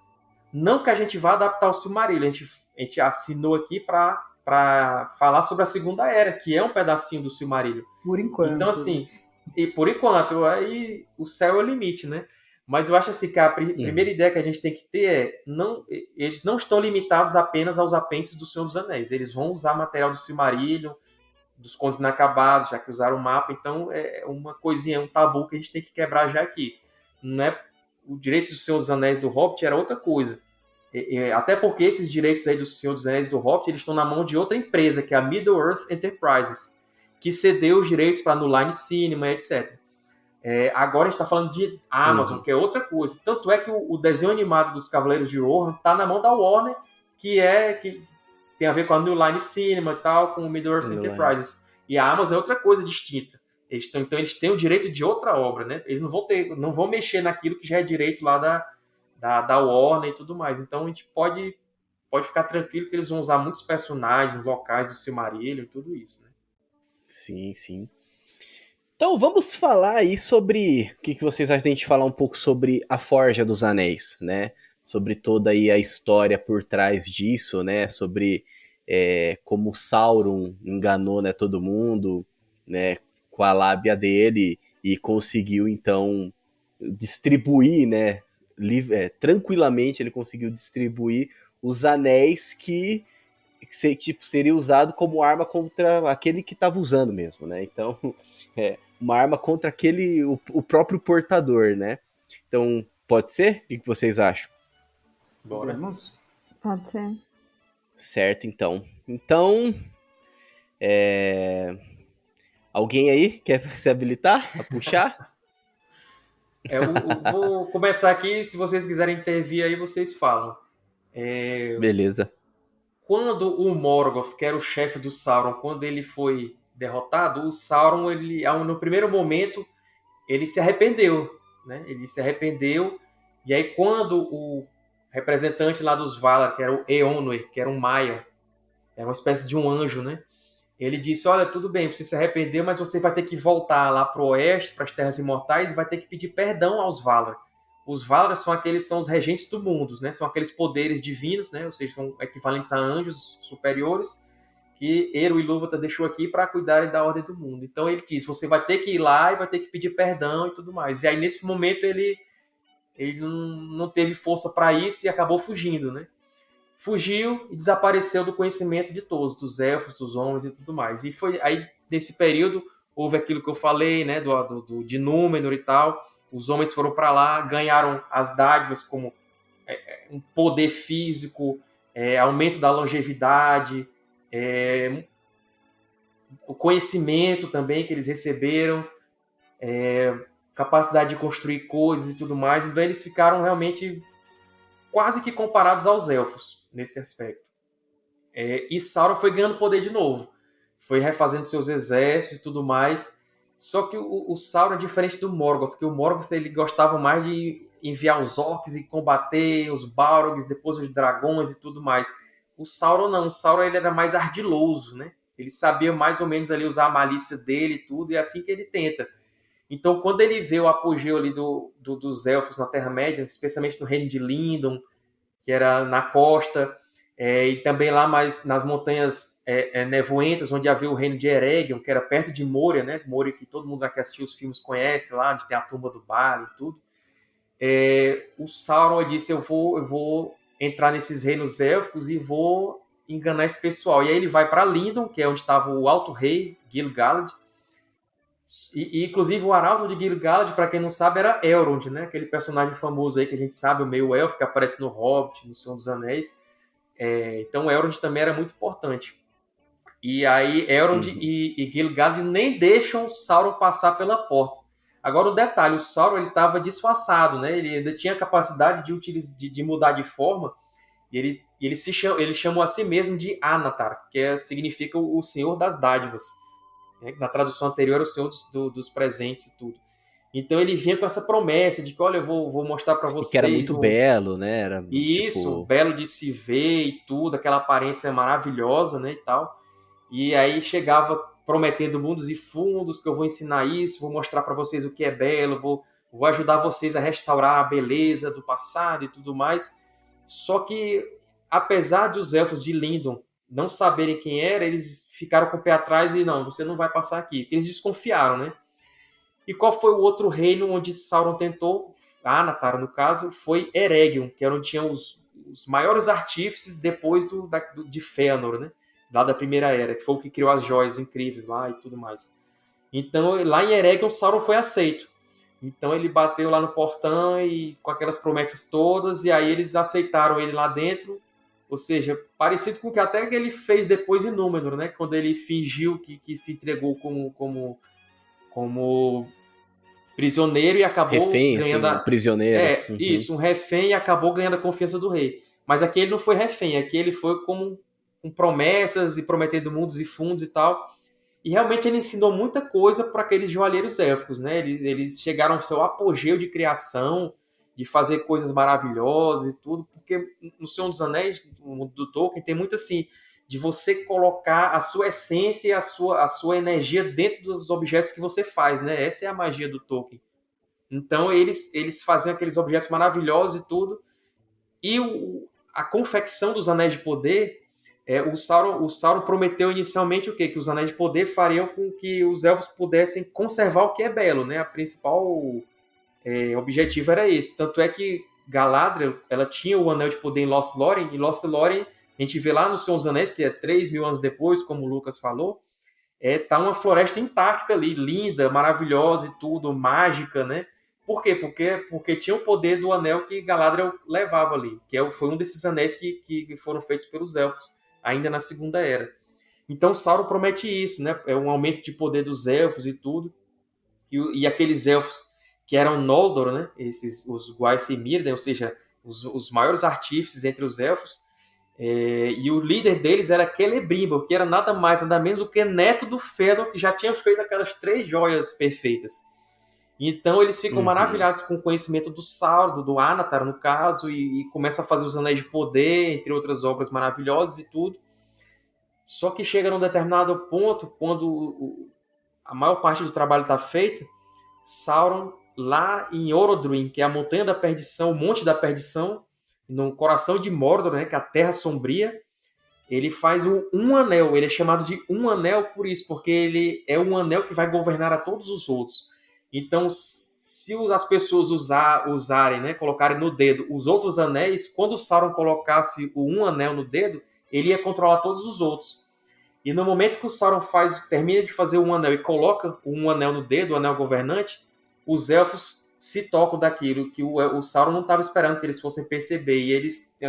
Não que a gente vá adaptar o Silmarillion, a gente assinou aqui para falar sobre a Segunda Era, que é um pedacinho do Silmarillion. Por enquanto. Então, assim, e por enquanto, aí o céu é o limite, né? Mas eu acho assim que a primeira ideia que a gente tem que ter eles não estão limitados apenas aos apêndices do Senhor dos Anéis. Eles vão usar material do Silmarillion, dos Contos Inacabados, já que usaram o mapa. Então, é uma coisinha, um tabu que a gente tem que quebrar já aqui. Não é, o direito do Senhor dos Anéis do Hobbit era outra coisa. Até porque esses direitos aí do Senhor dos Anéis do Hobbit, eles estão na mão de outra empresa, que é a Middle-earth Enterprises, que cedeu os direitos para New Line Cinema, etc. Agora a gente está falando de Amazon, que é outra coisa. Tanto é que o desenho animado dos Cavaleiros de Rohan está na mão da Warner, que tem a ver com a New Line Cinema e tal, com o Middle-earth Enterprises. E a Amazon é outra coisa distinta. Então eles têm o direito de outra obra, né? Eles não vão mexer naquilo que já é direito lá da Warner e tudo mais. Então a gente pode ficar tranquilo que eles vão usar muitos personagens locais do Silmarillion e tudo isso, né? Sim, sim. Então vamos falar aí sobre o que vocês acham de a gente falar um pouco sobre a Forja dos Anéis, né? Sobre toda aí a história por trás disso, né? Sobre como Sauron enganou, né, todo mundo, né, com a lábia dele e conseguiu então distribuir, né, tranquilamente ele conseguiu distribuir os anéis que tipo, seria usado como arma contra aquele que estava usando mesmo, né? Então, uma arma contra o próprio portador, né? Então, pode ser? O que vocês acham? Bora. Vamos? Pode ser. Certo, então. Então, alguém aí quer se habilitar a puxar? Eu vou começar aqui, se vocês quiserem intervir aí, vocês falam. Beleza. Quando o Morgoth, que era o chefe do Sauron, quando ele foi derrotado, o Sauron, no primeiro momento, ele se arrependeu, né? Ele se arrependeu, e aí quando o representante lá dos Valar, que era o Eonwë, que era um Maia, era uma espécie de um anjo, né? Ele disse, olha, tudo bem, você se arrependeu, mas você vai ter que voltar lá para o oeste, para as Terras Imortais, e vai ter que pedir perdão aos Valar. Os Valar são os regentes do mundo, né? São aqueles poderes divinos, né? Ou seja, são equivalentes a anjos superiores, que Eru e Ilúvatar deixou aqui para cuidarem da ordem do mundo. Então ele diz, você vai ter que ir lá e vai ter que pedir perdão e tudo mais. E aí nesse momento ele não teve força para isso e acabou fugindo, né? Fugiu e desapareceu do conhecimento de todos, dos elfos, dos homens e tudo mais. E foi aí, nesse período, houve aquilo que eu falei, né, de Númenor e tal. Os homens foram para lá, ganharam as dádivas como um poder físico, aumento da longevidade, o conhecimento também que eles receberam, capacidade de construir coisas e tudo mais. Então eles ficaram realmente quase que comparados aos elfos nesse aspecto. E Sauron foi ganhando poder de novo. Foi refazendo seus exércitos e tudo mais. Só que o Sauron é diferente do Morgoth, que o Morgoth ele gostava mais de enviar os orcs e combater os Balrogs, depois os dragões e tudo mais. O Sauron não. O Sauron ele era mais ardiloso, né? Ele sabia mais ou menos ali usar a malícia dele e tudo, e é assim que ele tenta. Então, quando ele vê o apogeu ali dos elfos na Terra-média, especialmente no reino de Lindon, que era na costa, e também lá mais nas montanhas nevoentas, onde havia o reino de Eregion, que era perto de Moria, né? Moria que todo mundo que assistiu os filmes conhece, lá onde tem a tumba do Baal e tudo. O Sauron disse, eu vou entrar nesses reinos élficos e vou enganar esse pessoal. E aí ele vai para Lindon, que é onde estava o Alto Rei, Gil-galad. E inclusive o arauto de Gil-galad, para quem não sabe, era Elrond, né? Aquele personagem famoso aí que a gente sabe, o meio elfo, que aparece no Hobbit, no Senhor dos Anéis. Então Elrond também era muito importante. E aí Elrond e Gil-galad nem deixam Sauron passar pela porta. Agora o detalhe, o Sauron estava disfarçado, né? Ele ainda tinha a capacidade de mudar de forma, e ele chamou a si mesmo de Anatar, que significa o Senhor das Dádivas. Na tradução anterior era o Senhor dos presentes e tudo. Então ele vinha com essa promessa de que, olha, eu vou mostrar para vocês. Que era muito belo, né? Era, isso, belo de se ver e tudo, aquela aparência maravilhosa, né, e tal. E aí chegava prometendo mundos e fundos, que eu vou ensinar isso, vou mostrar para vocês o que é belo, vou ajudar vocês a restaurar a beleza do passado e tudo mais. Só que, apesar de os elfos de Lindon não saberem quem era, eles ficaram com o pé atrás e não, você não vai passar aqui, porque eles desconfiaram, né? E qual foi o outro reino onde Sauron tentou, Anatar no caso, foi Eregion, que era onde tinham os maiores artífices depois de Fëanor, né? Lá da Primeira Era, que foi o que criou as joias incríveis lá e tudo mais. Então, lá em Eregion, Sauron foi aceito. Então, ele bateu lá no portão e com aquelas promessas todas, e aí eles aceitaram ele lá dentro. Ou seja, parecido com o que até que ele fez depois em Númenor, né? Quando ele fingiu que se entregou como prisioneiro e acabou refém, ganhando assim, um prisioneiro. Isso, um refém, e acabou ganhando a confiança do rei. Mas aqui ele não foi refém, aqui ele foi com promessas e prometendo mundos e fundos e tal. E realmente ele ensinou muita coisa para aqueles joalheiros élficos, né? Eles chegaram ao seu apogeu de criação, de fazer coisas maravilhosas e tudo, porque no Senhor dos Anéis, no mundo do Tolkien, tem muito assim, de você colocar a sua essência e a sua energia dentro dos objetos que você faz, né? Essa é a magia do Tolkien. Então eles faziam aqueles objetos maravilhosos e tudo. E a confecção dos Anéis de Poder, o Sauron prometeu inicialmente o quê? Que os Anéis de Poder fariam com que os elfos pudessem conservar o que é belo, né? A principal objetivo era esse. Tanto é que Galadriel, ela tinha o Anel de Poder em Lothlórien, e Lothlórien a gente vê lá no Senhor dos Anéis, que é 3.000 anos depois, como o Lucas falou, tá uma floresta intacta ali, linda, maravilhosa e tudo, mágica, né? Por quê? Porque tinha o poder do anel que Galadriel levava ali, que foi um desses anéis que foram feitos pelos elfos, ainda na Segunda Era. Então Sauron promete isso, né? É um aumento de poder dos elfos e tudo. E aqueles elfos que eram Noldor, né? Os Gwaith e Mirden, ou seja, os maiores artífices entre os elfos, e o líder deles era Celebrimbor, que era nada mais, nada menos do que neto do Fëanor, que já tinha feito aquelas 3 joias perfeitas. Então eles ficam maravilhados com o conhecimento do Sauron, do Anatar no caso, e começam a fazer os Anéis de Poder, entre outras obras maravilhosas e tudo. Só que chega num determinado ponto, quando a maior parte do trabalho está feita, Sauron, lá em Orodruin, que é a Montanha da Perdição, o Monte da Perdição, no coração de Mordor, né, que é a Terra Sombria, ele faz um anel. Ele é chamado de um anel por isso, porque ele é um anel que vai governar a todos os outros. Então, se as pessoas usarem, né, colocarem no dedo os outros anéis, quando o Sauron colocasse o um anel no dedo, ele ia controlar todos os outros. E no momento que o Sauron termina de fazer um anel e coloca um anel no dedo, o anel governante, os elfos se tocam daquilo que o Sauron não estava esperando que eles fossem perceber. E eles têm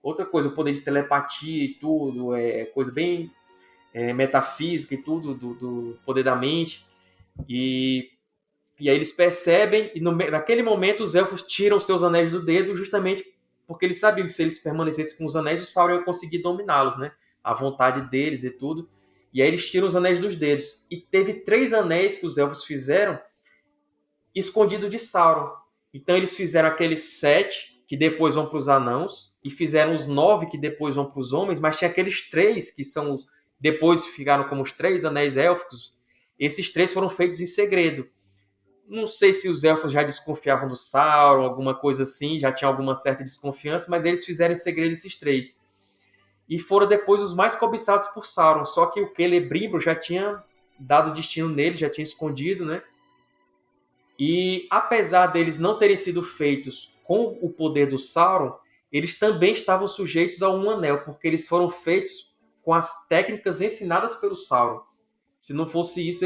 outra coisa, o poder de telepatia e tudo, coisa bem metafísica e tudo, do poder da mente. E aí eles percebem, e naquele momento os elfos tiram seus anéis do dedo, justamente porque eles sabiam que se eles permanecessem com os anéis, o Sauron ia conseguir dominá-los, né? A vontade deles e tudo. E aí eles tiram os anéis dos dedos. E teve 3 anéis que os elfos fizeram escondido de Sauron. Então eles fizeram aqueles 7 que depois vão para os anãos, e fizeram os 9 que depois vão para os homens, mas tinha aqueles 3 que são depois ficaram como os 3 anéis élficos. Esses 3 foram feitos em segredo. Não sei se os elfos já desconfiavam do Sauron, alguma coisa assim, já tinha alguma certa desconfiança, mas eles fizeram em segredo esses 3. E foram depois os mais cobiçados por Sauron, só que o Celebrimbor já tinha dado destino nele, já tinha escondido, né? E apesar deles não terem sido feitos com o poder do Sauron, eles também estavam sujeitos a um anel, porque eles foram feitos com as técnicas ensinadas pelo Sauron. Se não fosse isso,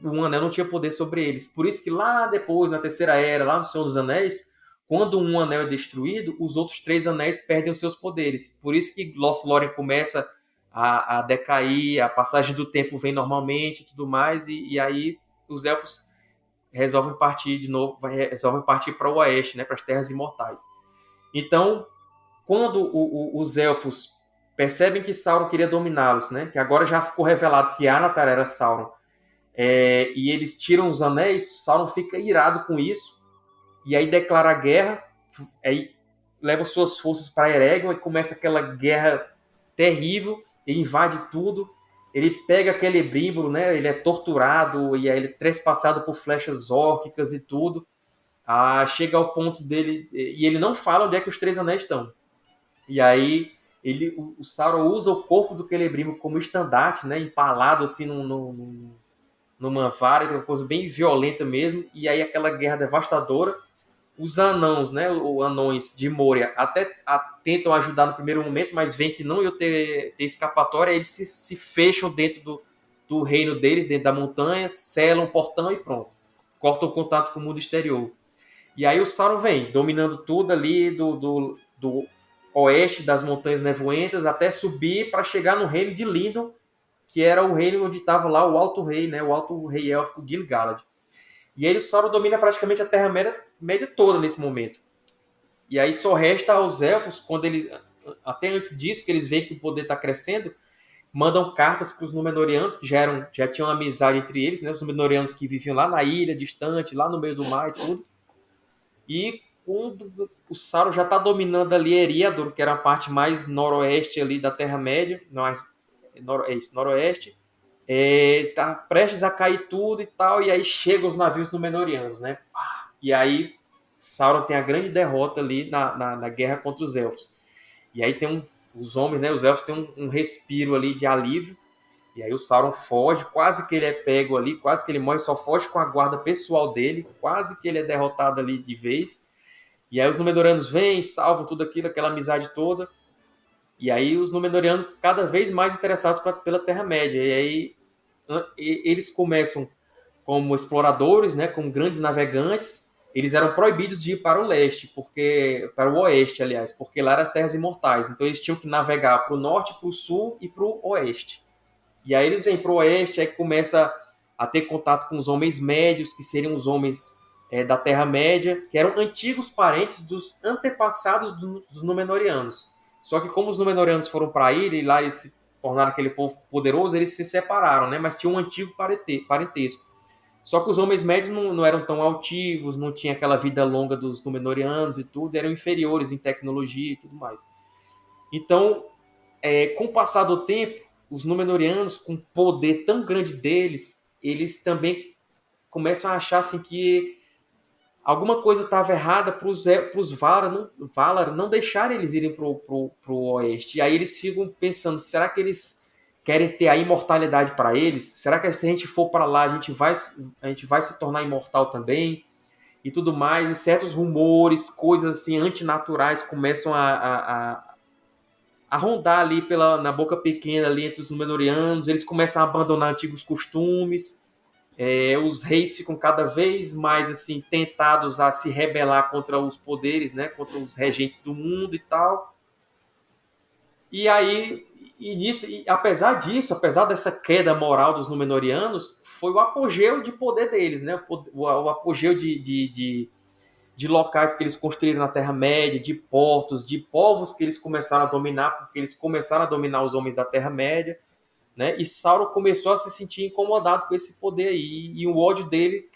o anel não tinha poder sobre eles. Por isso que lá depois, na Terceira Era, lá no Senhor dos Anéis, quando um anel é destruído, os outros 3 anéis perdem os seus poderes. Por isso que Lothlórien começa a decair, a passagem do tempo vem normalmente e tudo mais, e aí os elfos resolvem partir de novo, resolvem partir para o Oeste, né, para as Terras Imortais. Então, quando os elfos percebem que Sauron queria dominá-los, né, que agora já ficou revelado que Anatar era Sauron, e eles tiram os anéis, Sauron fica irado com isso, e aí declara a guerra, aí leva suas forças para Eregion e começa aquela guerra terrível, ele invade tudo, ele pega Celebrimbor, né? Ele é torturado e aí ele é trespassado por flechas órquicas e tudo. Chega ao ponto dele, e ele não fala onde é que os Três Anéis estão. E aí o Sauron usa o corpo do Celebrimbor como estandarte, né? Empalado assim numa vara, uma coisa bem violenta mesmo. E aí aquela guerra devastadora. Os anãos, né, os anões de Moria, até tentam ajudar no primeiro momento, mas veem que não iam ter escapatória, eles se fecham dentro do reino deles, dentro da montanha, selam o portão e pronto. Cortam o contato com o mundo exterior. E aí o Sauron vem, dominando tudo ali do oeste das Montanhas Nevoentas, até subir para chegar no reino de Lindon, que era o reino onde estava lá o Alto Rei, né, o Alto Rei Élfico Gil-galad. E aí o Sauron domina praticamente a Terra-média toda nesse momento. E aí só resta aos elfos, quando eles, até antes disso, que eles veem que o poder está crescendo, mandam cartas para os Númenóreanos, que já tinham uma amizade entre eles, né? Os Númenóreanos que viviam lá na ilha, distante, lá no meio do mar e tudo. E quando o Sauron já está dominando ali Eriador, que era a parte mais noroeste ali da Terra-média, noroeste, tá prestes a cair tudo e tal, e aí chegam os navios Númenóreanos, né? E aí Sauron tem a grande derrota ali na guerra contra os elfos. E aí tem os homens, né? Os elfos têm um respiro ali de alívio. E aí o Sauron foge, quase que ele é pego ali, quase que ele morre, só foge com a guarda pessoal dele, quase que ele é derrotado ali de vez. E aí os Númenóreanos vêm, salvam tudo aquilo, aquela amizade toda. E aí os Númenóreanos cada vez mais interessados pela Terra-média. E aí eles começam como exploradores, né, como grandes navegantes. Eles eram proibidos de ir para o leste, para o oeste, aliás, porque lá eram as Terras Imortais. Então eles tinham que navegar para o norte, para o sul e para o oeste. E aí eles vêm para o oeste, aí começa a ter contato com os Homens Médios, que seriam os homens da Terra-média, que eram antigos parentes dos antepassados dos Númenóreanos. Só que como os Númenóreanos foram para a ilha e lá eles se tornaram aquele povo poderoso, eles se separaram, né? Mas tinha um antigo parentesco. Só que os Homens Médios não eram tão altivos, não tinha aquela vida longa dos Númenóreanos e tudo, eram inferiores em tecnologia e tudo mais. Então, com o passar do tempo, os Númenóreanos, com o poder tão grande deles, eles também começam a achar assim, que alguma coisa estava errada para os Valar não deixarem eles irem para o oeste. E aí eles ficam pensando, será que eles querem ter a imortalidade para eles? Será que se a gente for para lá, a gente vai se tornar imortal também? E tudo mais. E certos rumores, coisas assim antinaturais começam a rondar ali na boca pequena ali entre os Númenóreanos. Eles começam a abandonar antigos costumes. Os reis ficam cada vez mais assim tentados a se rebelar contra os poderes, né, contra os regentes do mundo e tal. E aí, apesar dessa queda moral dos Númenóreanos, foi o apogeu de poder deles, né, o apogeu de locais que eles construíram na Terra-média, de portos, de povos que eles começaram a dominar, porque eles começaram a dominar os homens da Terra-média. Né? E Sauron começou a se sentir incomodado com esse poder aí, e o ódio dele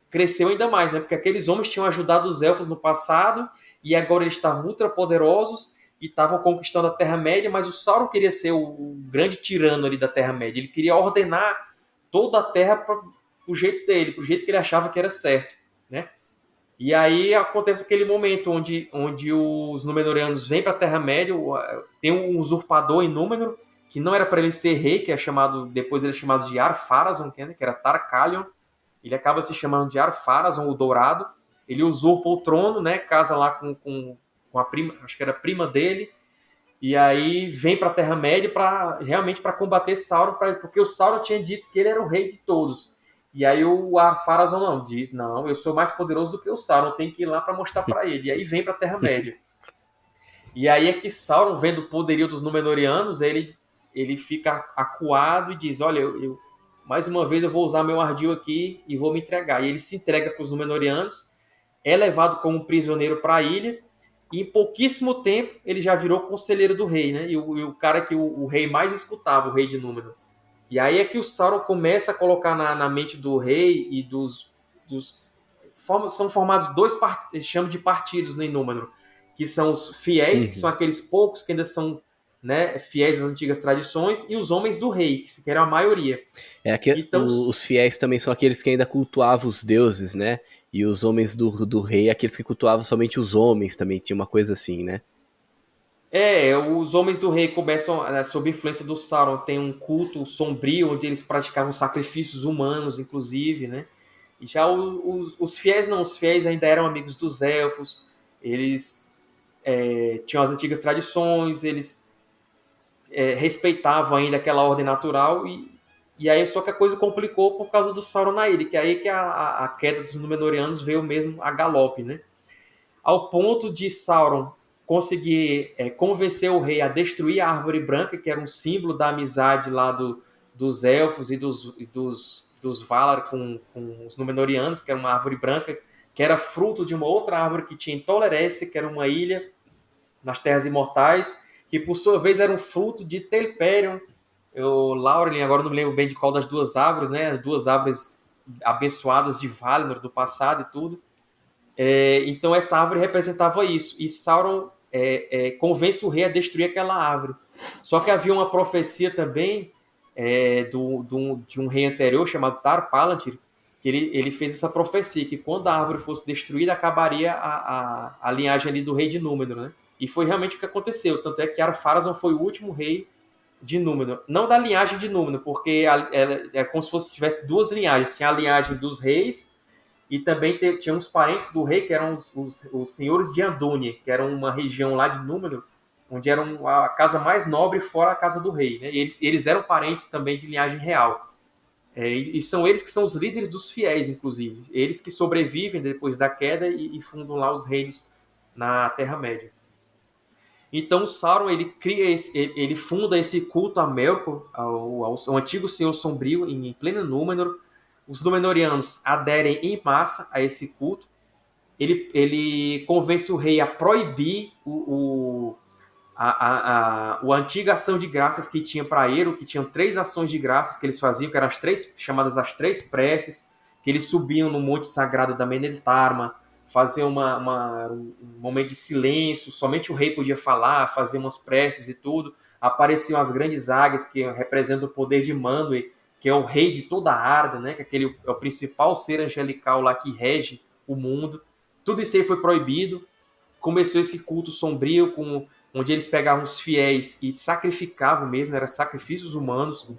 cresceu ainda mais, né? Porque aqueles homens tinham ajudado os elfos no passado, e agora eles estavam ultra poderosos e estavam conquistando a Terra-média, mas o Sauron queria ser o grande tirano ali da Terra-média, ele queria ordenar toda a Terra pro jeito dele, pro jeito que ele achava que era certo, né? E aí acontece aquele momento onde os Númenóreanos vêm para a Terra-média, tem um usurpador em Númenor, que não era para ele ser rei, que depois ele é chamado de Ar-Pharazôn, que era Tar-Kalion. Ele acaba se chamando de Ar-Pharazôn, o Dourado. Ele usurpa o trono, né? Casa lá com a prima, acho que era a prima dele, e aí vem para a Terra-média realmente para combater Sauron, porque o Sauron tinha dito que ele era o rei de todos. E aí o Ar-Pharazôn diz, não, eu sou mais poderoso do que o Sauron, tem que ir lá para mostrar para ele. E aí vem para a Terra-média. E aí é que Sauron, vendo o poderio dos Númenóreanos, ele fica acuado e diz, olha, eu mais uma vez eu vou usar meu ardil aqui e vou me entregar. E ele se entrega para os Númenóreanos, é levado como prisioneiro para a ilha, e em pouquíssimo tempo ele já virou conselheiro do rei, né? E o cara que o rei mais escutava, o rei de Númenor. E aí é que o Sauron começa a colocar na mente do rei e são formados dois, chama de partidos em Númenor, que são os fiéis, que são aqueles poucos que ainda são, né, fiéis às antigas tradições, e os homens do rei, que eram a maioria. Então, os fiéis também são aqueles que ainda cultuavam os deuses, né? E os homens do rei, aqueles que cultuavam somente os homens também, tinha uma coisa assim, né? Os homens do rei começam, sob influência do Sauron, tem um culto sombrio, onde eles praticavam sacrifícios humanos, inclusive, né? E já os fiéis não, os fiéis ainda eram amigos dos elfos, eles tinham as antigas tradições, eles respeitavam ainda aquela ordem natural, e aí só que a coisa complicou por causa do Sauron na ilha, que é aí que a queda dos Númenóreanos veio mesmo a galope, né? Ao ponto de Sauron conseguir convencer o rei a destruir a árvore branca, que era um símbolo da amizade lá dos elfos e dos Valar com os Númenóreanos, que era uma árvore branca, que era fruto de uma outra árvore que tinha em Toleresse, que era uma ilha nas Terras Imortais, que por sua vez era um fruto de Telperion. Laurelin, agora não me lembro bem de qual das duas árvores, né? As duas árvores abençoadas de Valinor do passado e tudo. Então essa árvore representava isso. E Sauron convence o rei a destruir aquela árvore. Só que havia uma profecia também de um rei anterior chamado Tar-Palantir, que ele fez essa profecia, que quando a árvore fosse destruída, acabaria a linhagem ali do rei de Númenor, né? E foi realmente o que aconteceu. Tanto é que Ar-Pharazôn foi o último rei de Númenor. Não da linhagem de Númenor, porque é como se tivesse duas linhagens. Tinha a linhagem dos reis e também tinha uns parentes do rei, que eram os senhores de Andúnie, que eram uma região lá de Númenor, onde era a casa mais nobre fora a casa do rei. Né? E eles eram parentes também de linhagem real. E são eles que são os líderes dos fiéis, inclusive. Eles que sobrevivem depois da queda e fundam lá os reinos na Terra-média. Então Sauron ele funda esse culto a Melkor, ao antigo Senhor Sombrio, em pleno Númenor. Os Númenóreanos aderem em massa a esse culto. Ele convence o rei a proibir a antiga ação de graças que tinha para Eru, que tinham 3 ações de graças que eles faziam, que eram chamadas as 3 preces, que eles subiam no monte sagrado da Meneltarma, faziam um momento de silêncio, somente o rei podia falar, fazer umas preces e tudo. Apareciam as grandes águias, que representam o poder de Manwë, que é o rei de toda a Arda, né? Que é o principal ser angelical lá que rege o mundo. Tudo isso aí foi proibido. Começou esse culto sombrio, onde eles pegavam os fiéis e sacrificavam mesmo, eram sacrifícios humanos.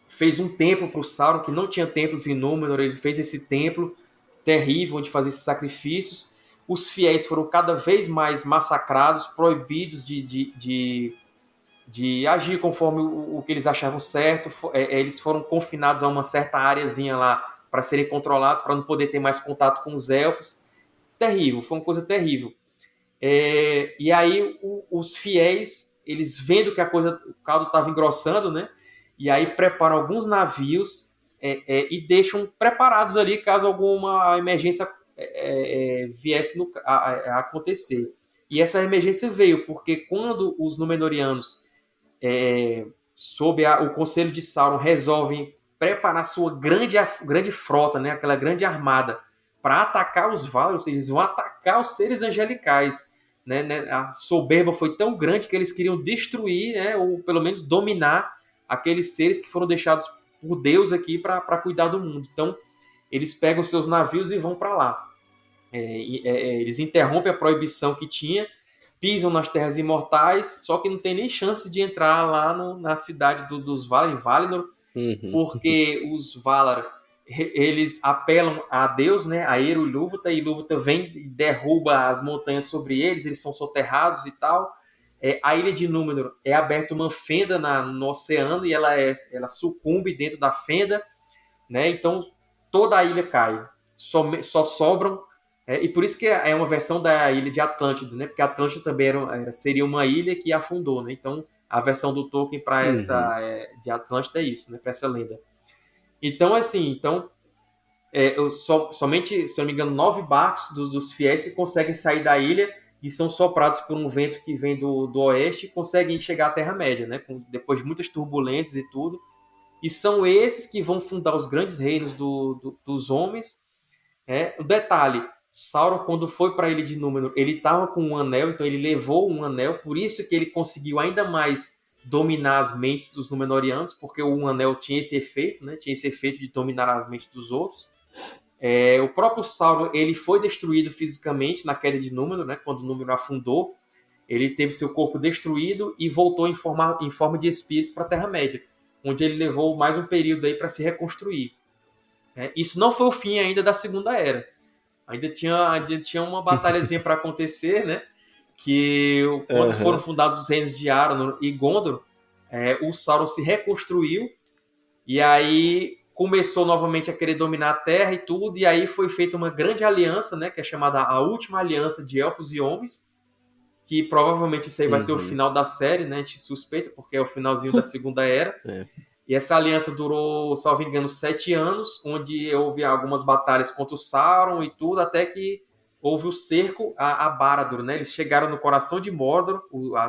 Fez um templo para o Sauron, que não tinha templos em Númenor, ele fez esse templo terrível, onde fazia esses sacrifícios. Os fiéis foram cada vez mais massacrados, proibidos de agir conforme o que eles achavam certo. Eles foram confinados a uma certa áreazinha lá para serem controlados, para não poder ter mais contato com os elfos. Terrível, foi uma coisa terrível. E aí os fiéis, eles vendo que o caldo estava engrossando, né? E aí preparam alguns navios e deixam preparados ali caso alguma emergência viesse a acontecer. E essa emergência veio porque quando os Númenóreanos, sob o conselho de Sauron, resolvem preparar sua grande frota, né? Aquela grande armada, para atacar os Valar, ou seja, eles vão atacar os seres angelicais. Né? A soberba foi tão grande que eles queriam destruir, né? Ou pelo menos dominar aqueles seres que foram deixados por Deus aqui para cuidar do mundo. Então, eles pegam seus navios e vão para lá. Eles interrompem a proibição que tinha, pisam nas Terras Imortais, só que não tem nem chance de entrar lá na cidade dos Valar, em Valinor, porque os Valar, eles apelam a Deus, né, a Eru e Ilúvatar vem e derruba as montanhas sobre eles são soterrados e tal. A ilha de Númenor é aberta uma fenda no oceano e ela sucumbe dentro da fenda, né, então toda a ilha cai, só sobram, e por isso que é uma versão da ilha de Atlântida, né, porque Atlântida também seria uma ilha que afundou, né, então a versão do Tolkien para essa de Atlântida é isso, né, para essa lenda. Então, assim, somente, se eu não me engano, 9 barcos dos fiéis que conseguem sair da ilha e são soprados por um vento que vem do oeste e conseguem chegar à Terra-média, né? Depois de muitas turbulências e tudo. E são esses que vão fundar os grandes reinos dos homens. O detalhe, Sauron, quando foi para a Ilha de Númenor, ele estava com um anel, então ele levou um anel, por isso que ele conseguiu ainda mais dominar as mentes dos Númenóreanos, porque o anel tinha esse efeito, né? Tinha esse efeito de dominar as mentes dos outros. O próprio Sauron, ele foi destruído fisicamente na queda de Númenor, né? Quando Númenor afundou, ele teve seu corpo destruído e voltou em forma de espírito para a Terra-média, onde ele levou mais um período aí para se reconstruir. Isso não foi o fim ainda da Segunda Era. Ainda tinha uma batalhazinha para acontecer, né? Que quando foram fundados os reinos de Arnor e Gondor, o Sauron se reconstruiu e aí começou novamente a querer dominar a Terra e tudo, e aí foi feita uma grande aliança, né? Que é chamada a Última Aliança de Elfos e Homens, que provavelmente isso aí vai ser o final da série, né? A gente suspeita, porque é o finalzinho da Segunda Era. E essa aliança durou, salvo engano, 7 anos, onde houve algumas batalhas contra o Sauron e tudo, até que houve o cerco a Barad-dûr, né? Eles chegaram no coração de Mordor,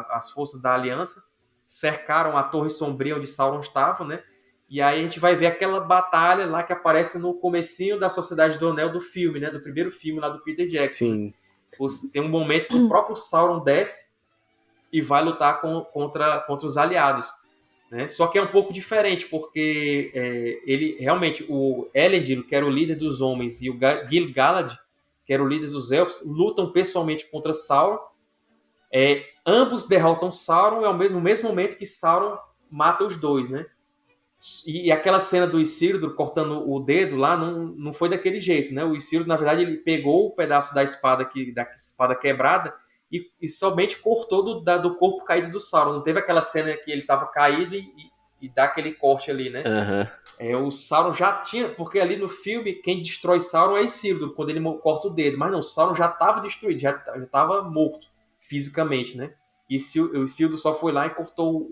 as forças da aliança, cercaram a Torre Sombria onde Sauron estava, né? E aí a gente vai ver aquela batalha lá que aparece no comecinho da Sociedade do Anel do filme, né? Do primeiro filme lá do Peter Jackson. Sim. Tem um momento que o próprio Sauron desce e vai lutar contra os aliados. Né? Só que é um pouco diferente, porque ele realmente, o Elendil, que era o líder dos homens, e o Gil-galad, que era o líder dos elfos, lutam pessoalmente contra Sauron. Ambos derrotam Sauron no mesmo momento que Sauron mata os dois, né? E aquela cena do Isildur cortando o dedo lá não foi daquele jeito, né? O Isildur, na verdade, ele pegou o pedaço da espada quebrada e somente cortou do corpo caído do Sauron. Não teve aquela cena que ele estava caído e dá aquele corte ali, né? O Sauron já tinha... Porque ali no filme, quem destrói Sauron é Isildur, quando ele corta o dedo. Mas não, o Sauron já estava destruído, já estava morto fisicamente, né? E o Isildur só foi lá e cortou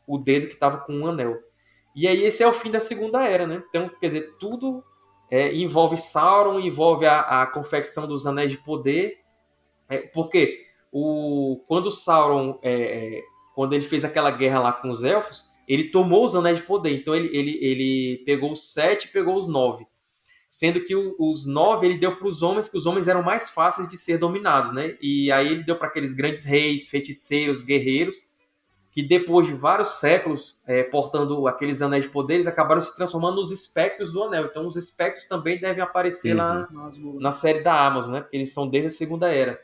o dedo que estava com um anel. E aí esse é o fim da Segunda Era, né? Então, quer dizer, tudo envolve Sauron, envolve a confecção dos Anéis de Poder. Porque quando Sauron, quando ele fez aquela guerra lá com os elfos, ele tomou os Anéis de Poder. Então ele pegou os 7 e pegou os 9. Sendo que os 9 ele deu para os homens, que os homens eram mais fáceis de ser dominados, né? E aí ele deu para aqueles grandes reis, feiticeiros, guerreiros, que depois de vários séculos portando aqueles anéis de poder, eles acabaram se transformando nos espectros do anel. Então os espectros também devem aparecer lá na série da Amazon, né? Porque eles são desde a Segunda Era.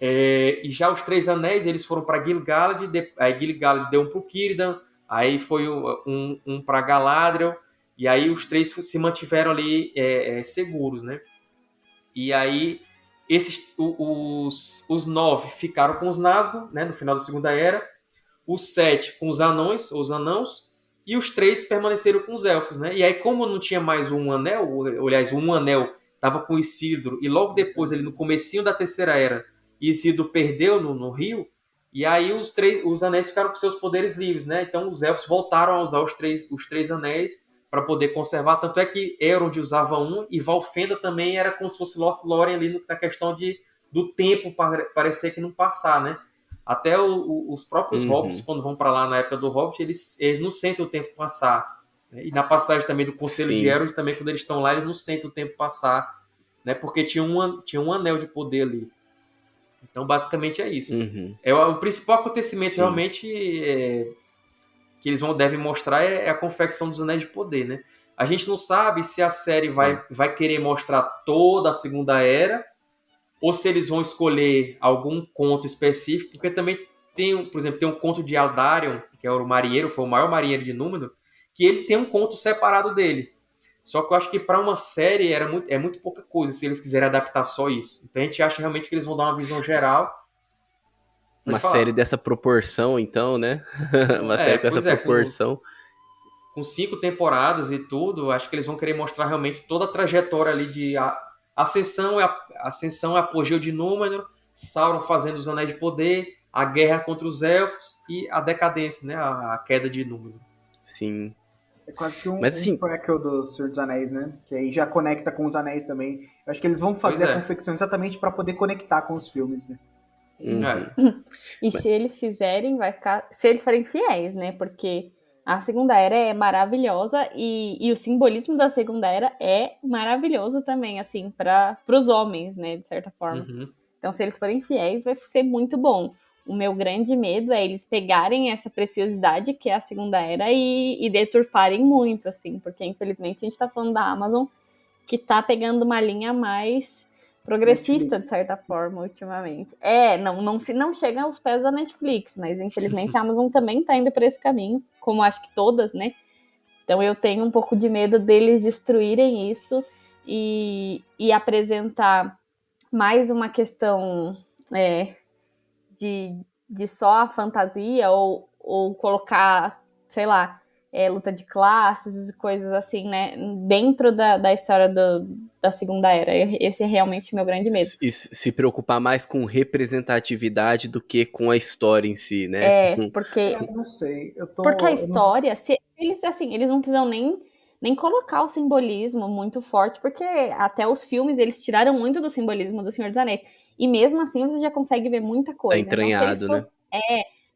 E já os 3 anéis, eles foram para Gil-galad, aí Gil-galad deu um para o Círdan, aí foi um para Galadriel, e aí os 3 se mantiveram ali seguros, né? E aí os 9 ficaram com os Nazgûl, né? No final da Segunda Era, os 7 com os anões, ou os anãos, e os 3 permaneceram com os elfos, né? E aí, como não tinha mais um anel, ou, aliás, um anel estava com Isildur, e logo depois, ali no comecinho da Terceira Era, Isildur perdeu no rio, e aí os anéis ficaram com seus poderes livres, né? Então os elfos voltaram a usar os três anéis para poder conservar, tanto é que Elrond usava um, e Valfenda também era como se fosse Lothlórien ali na questão do tempo parecer que não passar, né? Até os próprios hobbits, quando vão para lá na época do Hobbit, eles não sentem o tempo passar. Né? E na passagem também do Conselho de Elrond, também quando eles estão lá, eles não sentem o tempo passar, né? Porque tinha um anel de poder ali. Então, basicamente é isso. O principal acontecimento realmente que eles devem mostrar é a confecção dos Anéis de Poder, né? A gente não sabe se a série vai querer mostrar toda a Segunda Era, ou se eles vão escolher algum conto específico, porque também por exemplo, tem um conto de Aldarion, que é o marinheiro, foi o maior marinheiro de Númenor, que ele tem um conto separado dele. Só que eu acho que para uma série é muito pouca coisa, se eles quiserem adaptar só isso. Então a gente acha realmente que eles vão dar uma visão geral. Uma série dessa proporção, então, né? Uma série com essa proporção. Com 5 temporadas e tudo, acho que eles vão querer mostrar realmente toda a trajetória ali de ascensão e apogeu de Númenor, Sauron fazendo os Anéis de Poder, a guerra contra os elfos e a decadência, né? A queda de Númenor. Sim. É quase que um assim, prequel do Senhor dos Anéis, né? Que aí já conecta com os Anéis também. Eu acho que eles vão fazer a confecção exatamente para poder conectar com os filmes, né? E se eles fizerem, vai ficar. Se eles forem fiéis, né? Porque a Segunda Era é maravilhosa e o simbolismo da Segunda Era é maravilhoso também, assim, para os homens, né? De certa forma. Uhum. Então, se eles forem fiéis, vai ser muito bom. O meu grande medo é eles pegarem essa preciosidade que é a Segunda Era e deturparem muito, assim, porque infelizmente a gente tá falando da Amazon que tá pegando uma linha mais progressista, Netflix. de certa forma, ultimamente. Não chega aos pés da Netflix, mas infelizmente a Amazon também tá indo por esse caminho, como acho que todas, né? Então eu tenho um pouco de medo deles destruírem isso e apresentar mais uma questão de só a fantasia ou colocar, sei lá, luta de classes e coisas assim, né, dentro da história da Segunda Era. Esse é realmente o meu grande medo. Se preocupar mais com representatividade do que com a história em si, né? Porque Eu não sei. porque a história, se eles, assim, eles não precisam nem colocar o simbolismo muito forte, porque até os filmes, eles tiraram muito do simbolismo do Senhor dos Anéis. E mesmo assim, você já consegue ver muita Tá coisa. entranhado, né?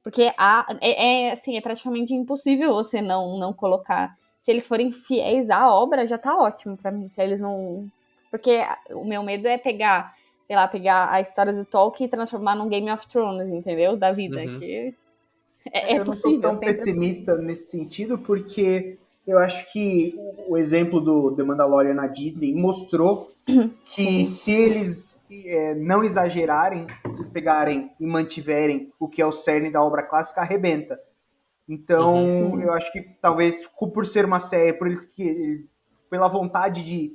Porque assim, é praticamente impossível você não colocar. Se eles forem fiéis à obra, já tá ótimo pra mim. Se eles não... Porque o meu medo é pegar, sei lá, pegar a história do Tolkien e transformar num Game of Thrones, entendeu? Da vida, Uhum. que... Eu não tô tão pessimista nesse sentido, porque eu acho que o exemplo do The Mandalorian na Disney mostrou que se eles não exagerarem, se eles pegarem e mantiverem o que é o cerne da obra clássica, arrebenta. Então, eu acho que talvez por ser uma série, eles pela vontade de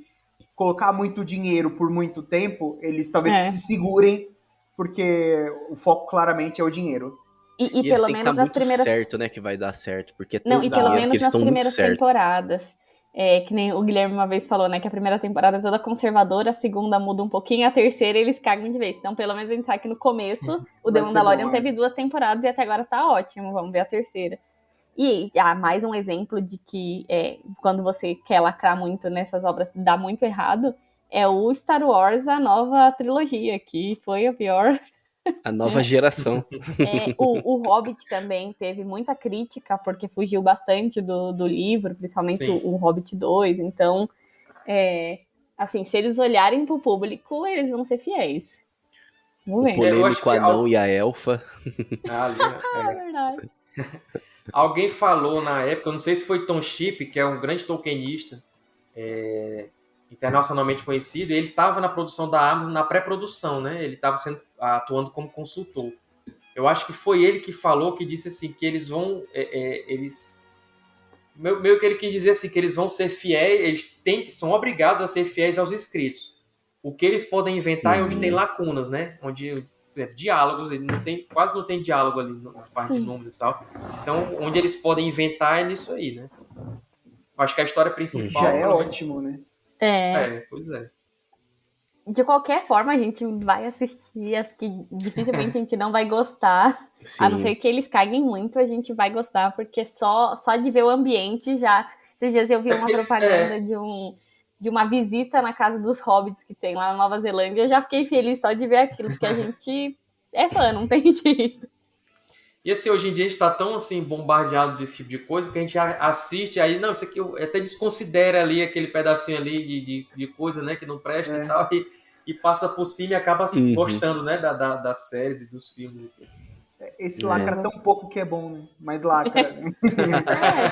colocar muito dinheiro por muito tempo, eles talvez se segurem, porque o foco claramente é o dinheiro. E eles pelo têm que menos estar nas muito primeiras... certo, né, que vai dar certo, porque é Não, tanto e pelo dinheiro que menos eles nas estão muito primeiras certos. temporadas. Que nem o Guilherme uma vez falou, né? Que a primeira temporada é toda conservadora, a segunda muda um pouquinho, a terceira eles cagam de vez. Então, pelo menos a gente sabe que no começo o The Vai ser Mandalorian bom, teve 2 temporadas e até agora tá ótimo. Vamos ver a terceira. E mais um exemplo de que quando você quer lacrar muito nessas obras, dá muito errado, é o Star Wars, a nova trilogia, que foi a pior. A nova geração. O Hobbit também teve muita crítica, porque fugiu bastante do livro, principalmente o Hobbit 2. Então, assim, se eles olharem pro público, eles vão ser fiéis. Vamos O ver. polêmico anão e a elfa. Ali, né? É verdade. Alguém falou na época, eu não sei se foi Tom Shipp, que é um grande tolkienista, internacionalmente conhecido, e ele estava na produção da Amazon, na pré-produção, né? Ele estava atuando como consultor. Eu acho que foi ele que falou, que disse assim, que eles vão... meio que ele quis dizer assim, que eles vão ser fiéis, são obrigados a ser fiéis aos escritos. O que eles podem inventar é onde tem lacunas, né? Onde diálogos, ele quase não tem diálogo ali, na parte de número e tal. Então, onde eles podem inventar é nisso aí, né? Acho que a história principal... Já é ótimo, né? Pois é. De qualquer forma, a gente vai assistir. Acho que dificilmente a gente não vai gostar. Sim. A não ser que eles caguem muito, a gente vai gostar, porque só de ver o ambiente já... Esses dias eu vi uma propaganda de uma visita na casa dos hobbits que tem lá na Nova Zelândia. Eu já fiquei feliz só de ver aquilo, porque a gente é fã, não tem jeito. E assim, hoje em dia a gente tá tão assim, bombardeado desse tipo de coisa que a gente assiste, aí, não, isso aqui até desconsidera ali aquele pedacinho ali de coisa, né, que não presta e tal, e passa por cima e acaba gostando, né, das séries e dos filmes. Esse lacra tão pouco que é bom, né? Mas lacra.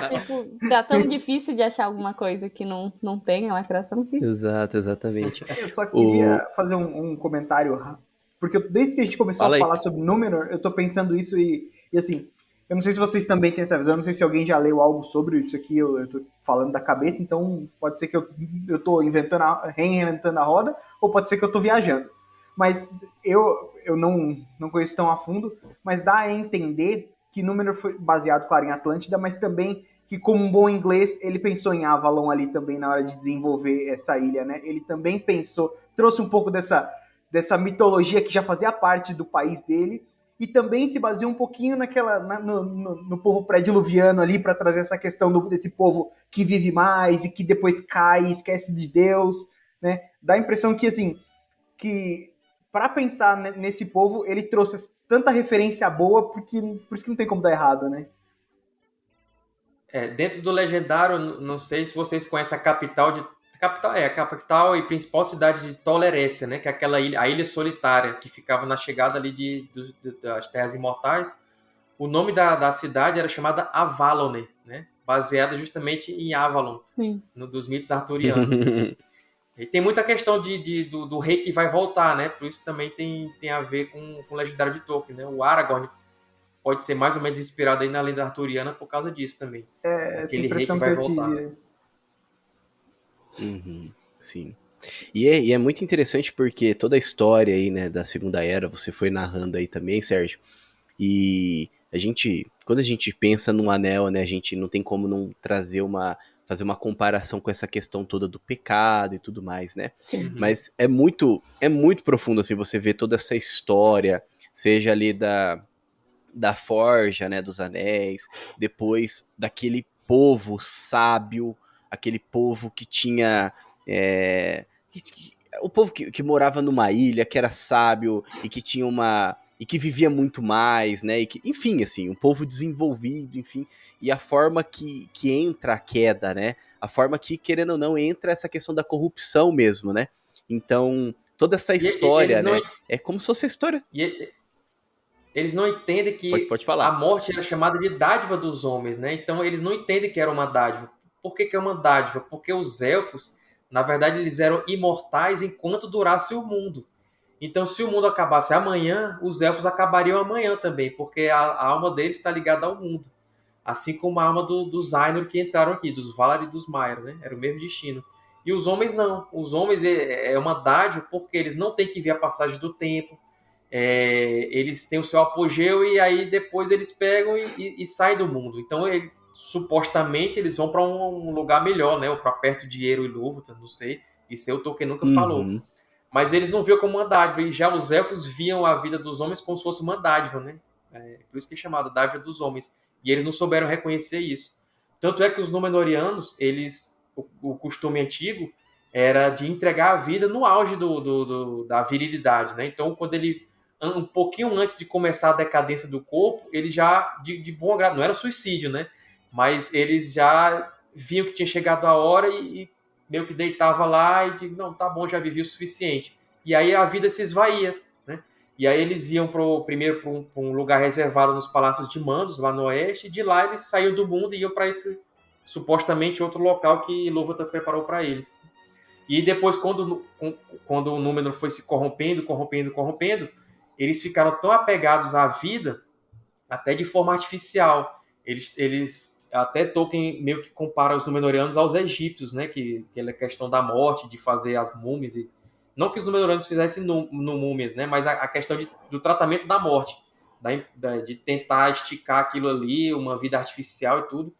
Tipo, tá tão difícil de achar alguma coisa que não tenha lacração. Exato, exatamente. Eu só queria fazer um comentário, porque desde que a gente começou a falar sobre Númenor, eu tô pensando isso e assim, eu não sei se vocês também têm essa visão, não sei se alguém já leu algo sobre isso aqui, eu tô falando da cabeça, então pode ser que eu tô reinventando a roda, ou pode ser que eu tô viajando. Mas eu não conheço tão a fundo, mas dá a entender que Númenor foi baseado, claro, em Atlântida, mas também que, como um bom inglês, ele pensou em Avalon ali também na hora de desenvolver essa ilha, né? Ele também trouxe um pouco dessa mitologia que já fazia parte do país dele, e também se baseou um pouquinho no povo pré-diluviano ali, para trazer essa questão desse povo que vive mais e que depois cai, esquece de Deus, né? Dá a impressão que, assim, que para pensar nesse povo, ele trouxe tanta referência boa, porque por isso que não tem como dar errado, né? Dentro do Legendário, não sei se vocês conhecem a capital a capital e principal cidade de Tolerécia, né? Que é aquela ilha, a Ilha Solitária, que ficava na chegada ali das Terras Imortais. O nome da cidade era chamada Avalon, né? Baseada justamente em Avalon, dos mitos arturianos. Né? E tem muita questão do rei que vai voltar, né? Por isso também tem a ver com o Legendário de Tolkien, né? O Aragorn pode ser mais ou menos inspirado aí na lenda arturiana por causa disso também. Essa Aquele rei que impressão vai que eu voltar. tive. Sim. E é muito interessante porque toda a história aí, né, da Segunda Era, você foi narrando aí também, Sérgio. E quando a gente pensa num anel, né, a gente não tem como não fazer uma comparação com essa questão toda do pecado e tudo mais, né? Sim. Mas é muito profundo, assim, você vê toda essa história, seja ali da forja, né, dos anéis, depois daquele povo sábio, aquele povo que tinha... o povo que morava numa ilha, que era sábio e que tinha e que vivia muito mais, né? Enfim, assim, um povo desenvolvido, enfim. E a forma que entra a queda, né? A forma que, querendo ou não, entra essa questão da corrupção mesmo, né? Então, toda essa história, né? É como se fosse a história. Eles não entendem que Pode falar. a morte era chamada de dádiva dos homens, né? Então eles não entendem que era uma dádiva. Por que é uma dádiva? Porque os elfos, na verdade, eles eram imortais enquanto durasse o mundo. Então, se o mundo acabasse amanhã, os elfos acabariam amanhã também, porque a alma deles está ligada ao mundo. Assim como a alma dos Ainur que entraram aqui, dos Valar e dos Maiar, né? Era o mesmo destino. E os homens não. Os homens é uma dádiva porque eles não têm que ver a passagem do tempo. Eles têm o seu apogeu e aí depois eles pegam e saem do mundo. Então, supostamente, eles vão para um lugar melhor, né? Ou para perto de Eru e Lúvatar, não sei. Isso aí o Tolkien nunca falou. Mas eles não viam como uma dádiva, e já os elfos viam a vida dos homens como se fosse uma dádiva, né? Por isso que é chamada dádiva dos homens. E eles não souberam reconhecer isso. Tanto é que os Númenóreanos, o costume antigo era de entregar a vida no auge da virilidade, né? Então, quando ele, um pouquinho antes de começar a decadência do corpo, eles já, de bom grado, não era suicídio, né? Mas eles já viam que tinha chegado a hora e meio que deitava lá e dizia, não, tá bom, já vivi o suficiente. E aí a vida se esvaía, né? E aí eles iam primeiro para um lugar reservado nos Palácios de Mandos, lá no oeste, e de lá eles saíam do mundo e iam para esse, supostamente, outro local que Ilúvatar preparou para eles. E depois, quando o Númenor foi se corrompendo, eles ficaram tão apegados à vida, até de forma artificial. Eles até Tolkien meio que compara os Númenóreanos aos egípcios, né? Que é questão da morte, de fazer as múmias. Não que os Númenóreanos fizessem no múmias, né? Mas a questão do tratamento da morte. De tentar esticar aquilo ali, uma vida artificial e tudo.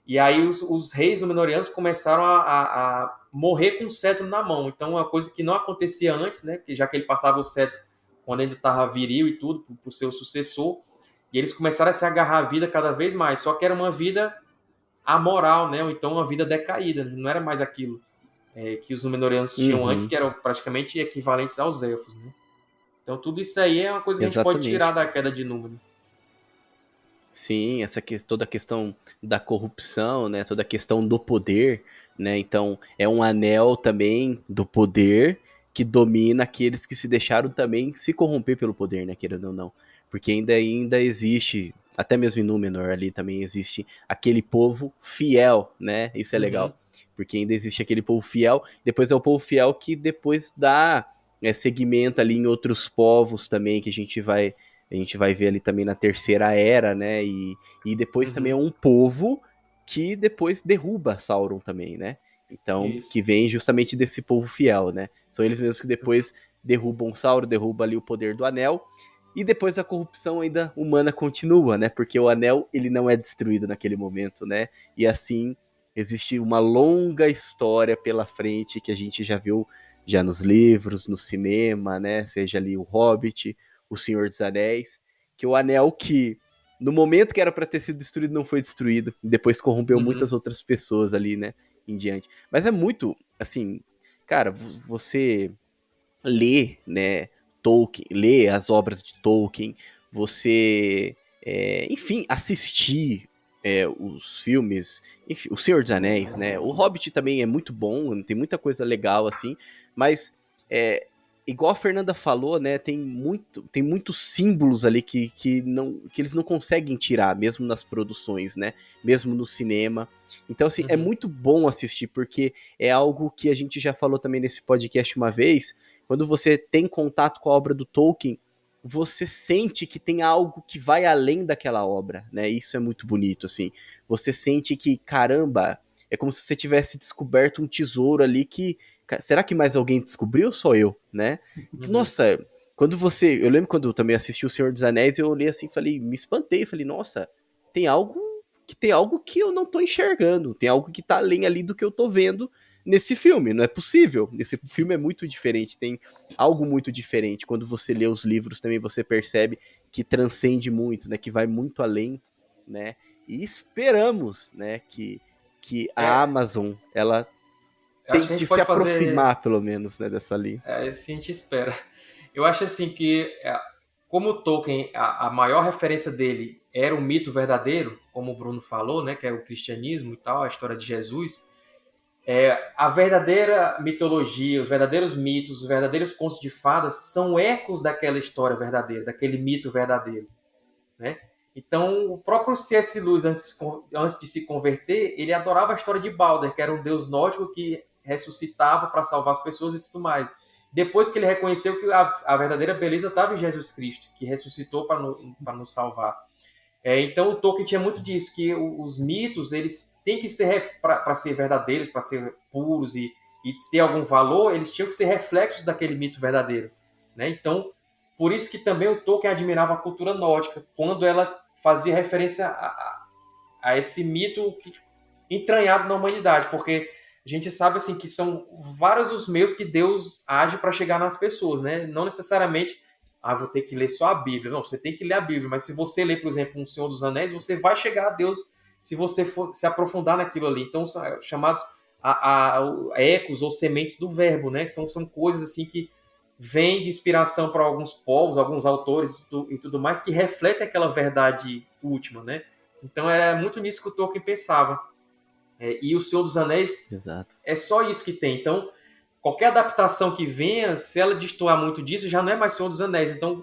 E aí os reis Númenóreanos começaram a morrer com o cetro na mão. Então, uma coisa que não acontecia antes, né? Já que ele passava o cetro quando ainda estava viril e tudo, para o seu sucessor. E eles começaram a se agarrar à vida cada vez mais. Só que era uma vida amoral, né? Ou então uma vida decaída. Não era mais aquilo que os Númenóreanos tinham antes, que eram praticamente equivalentes aos elfos, né? Então tudo isso aí é uma coisa que a gente pode tirar da queda de Númenor. Sim, toda a questão da corrupção, né? Toda a questão do poder, né? Então, é um anel também do poder que domina aqueles que se deixaram também se corromper pelo poder, né? Querendo ou não. Porque ainda existe, até mesmo em Númenor ali também existe aquele povo fiel, né? Isso é legal. Porque ainda existe aquele povo fiel, depois é o povo fiel que depois dá seguimento ali em outros povos também, que a gente vai ver ali também na Terceira Era, né? E depois também é um povo que depois derruba Sauron também, né? Então, isso. Que vem justamente desse povo fiel, né? São eles mesmos que depois derrubam Sauron, derrubam ali o poder do Anel. E depois a corrupção ainda humana continua, né? Porque o Anel, ele não é destruído naquele momento, né? E assim, existe uma longa história pela frente que a gente já viu já nos livros, no cinema, né? Seja ali o Hobbit, o Senhor dos Anéis, que o Anel que no momento que era para ter sido destruído não foi destruído, depois corrompeu muitas outras pessoas ali, né? Em diante. Mas é muito, assim, cara, você lê, né? Tolkien, ler as obras de Tolkien, você, enfim, assistir os filmes, enfim, O Senhor dos Anéis, né? O Hobbit também é muito bom, tem muita coisa legal, assim, mas igual a Fernanda falou, né? Tem muitos símbolos ali que eles não conseguem tirar, mesmo nas produções, né? Mesmo no cinema. Então, assim, é muito bom assistir, porque é algo que a gente já falou também nesse podcast uma vez. Quando você tem contato com a obra do Tolkien, você sente que tem algo que vai além daquela obra, né? Isso é muito bonito, assim. Você sente que, caramba, é como se você tivesse descoberto um tesouro ali que... Será que mais alguém descobriu ou só eu, né? Nossa, eu lembro quando eu também assisti O Senhor dos Anéis, eu olhei assim, falei, me espantei, falei, nossa, tem algo que eu não tô enxergando, tem algo que tá além ali do que eu tô vendo nesse filme, não é possível. Esse filme é muito diferente, tem algo muito diferente. Quando você lê os livros também você percebe que transcende muito, né, que vai muito além, né? E esperamos, né, que a Amazon, ela acho que a tente gente se pode aproximar, pelo menos, né, dessa linha. assim a gente espera. Eu acho assim que, como o Tolkien, a maior referência dele era o mito verdadeiro, como o Bruno falou, né, que é o cristianismo e tal, a história de Jesus. A verdadeira mitologia, os verdadeiros mitos, os verdadeiros contos de fadas são ecos daquela história verdadeira, daquele mito verdadeiro, né? Então, o próprio C.S. Lewis, antes de se converter, ele adorava a história de Balder, que era um deus nórdico que ressuscitava para salvar as pessoas e tudo mais. Depois que ele reconheceu que a verdadeira beleza estava em Jesus Cristo, que ressuscitou para nos salvar. Então o Tolkien tinha muito disso, que os mitos eles têm que ser, para ser verdadeiros, para ser puros e ter algum valor, eles tinham que ser reflexos daquele mito verdadeiro, né? Então, por isso que também o Tolkien admirava a cultura nórdica, quando ela fazia referência a esse mito entranhado na humanidade, porque a gente sabe assim que são vários os meios que Deus age para chegar nas pessoas, né? Não necessariamente vou ter que ler só a Bíblia. Não, você tem que ler a Bíblia, mas se você ler, por exemplo, O Senhor dos Anéis, você vai chegar a Deus se você for se aprofundar naquilo ali. Então, são chamados a ecos ou sementes do verbo, né? São coisas assim que vêm de inspiração para alguns povos, alguns autores e tudo mais, que refletem aquela verdade última, né? Então, é muito nisso que o Tolkien pensava. E O Senhor dos Anéis é só isso que tem. Então, qualquer adaptação que venha, se ela destoar muito disso, já não é mais Senhor dos Anéis. Então,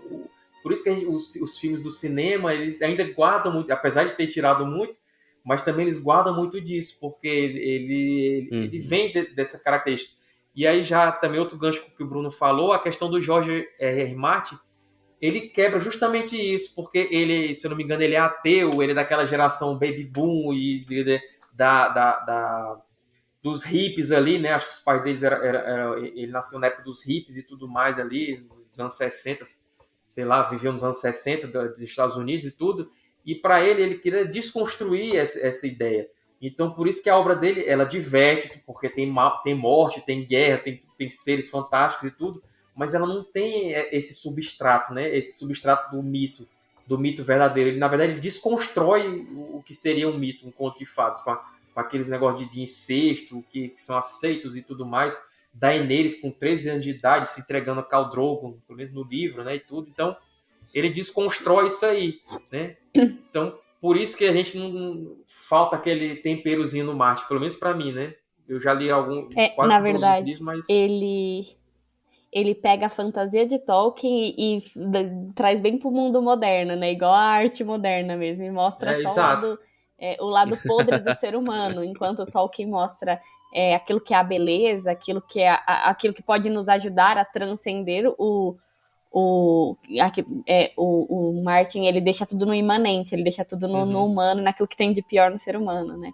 por isso que os filmes do cinema, eles ainda guardam muito, apesar de ter tirado muito, mas também eles guardam muito disso, porque ele vem dessa característica. E aí já também outro gancho que o Bruno falou, a questão do George R. Martin, ele quebra justamente isso, porque ele, se eu não me engano, ele é ateu, ele é daquela geração baby boom e dos hippies ali, né? Acho que os pais deles ele nasceu na época dos hippies e tudo mais ali, nos anos 60, sei lá, viveu nos anos 60 dos Estados Unidos e tudo. E para ele queria desconstruir essa ideia. Então, por isso que a obra dele, ela diverte, porque tem morte, tem guerra, tem seres fantásticos e tudo, mas ela não tem esse substrato, né? Esse substrato do mito verdadeiro. Ele, na verdade, ele desconstrói o que seria um mito, um conto de fadas, com aqueles negócios de incesto, que são aceitos e tudo mais. Daenerys, com 13 anos de idade, se entregando a Khal Drogo, pelo menos no livro, né, e tudo. Então, ele desconstrói isso aí, né? Então, por isso que a gente não falta aquele temperozinho no Marte, pelo menos para mim, né? Eu já li quase na todos verdade, os livros, mas... Ele pega a fantasia de Tolkien e traz bem pro mundo moderno, né? Igual a arte moderna mesmo, e mostra só o lado podre do ser humano, enquanto Tolkien mostra aquilo que é a beleza, aquilo que pode nos ajudar a transcender o Martin. Ele deixa tudo no imanente, ele deixa tudo no humano, naquilo que tem de pior no ser humano, né?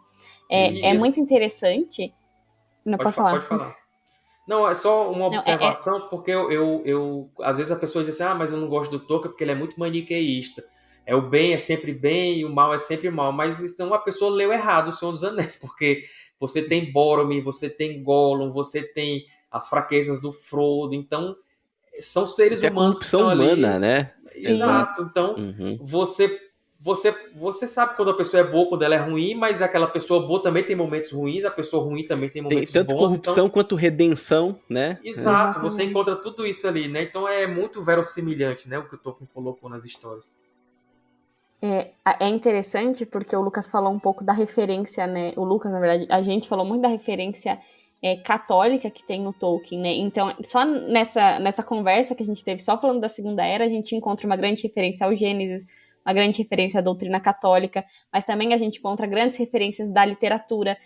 É muito interessante. Não pode falar. Pode falar. Não, é só uma observação, porque eu às vezes a pessoa diz assim, mas eu não gosto do Tolkien porque ele é muito maniqueísta. O bem é sempre bem e o mal é sempre mal. Mas então a pessoa leu errado o Senhor dos Anéis, porque você tem Boromir, você tem Gollum, você tem as fraquezas do Frodo, então são seres humanos que estão ali. Humana, né? Exato. Então, você você sabe quando a pessoa é boa, quando ela é ruim, mas aquela pessoa boa também tem momentos ruins, a pessoa ruim também tem Tem momentos tanto bons. corrupção Então, quanto redenção, né? exato, você Exatamente. encontra tudo isso ali, né? Então é muito verossimilhante, né? O que o Tolkien colocou nas histórias. É interessante porque o Lucas falou um pouco da referência, né? O Lucas, na verdade, a gente falou muito da referência católica que tem no Tolkien, né? Então, só nessa conversa que a gente teve, só falando da Segunda Era, a gente encontra uma grande referência ao Gênesis, uma grande referência à doutrina católica, mas também a gente encontra grandes referências da literatura,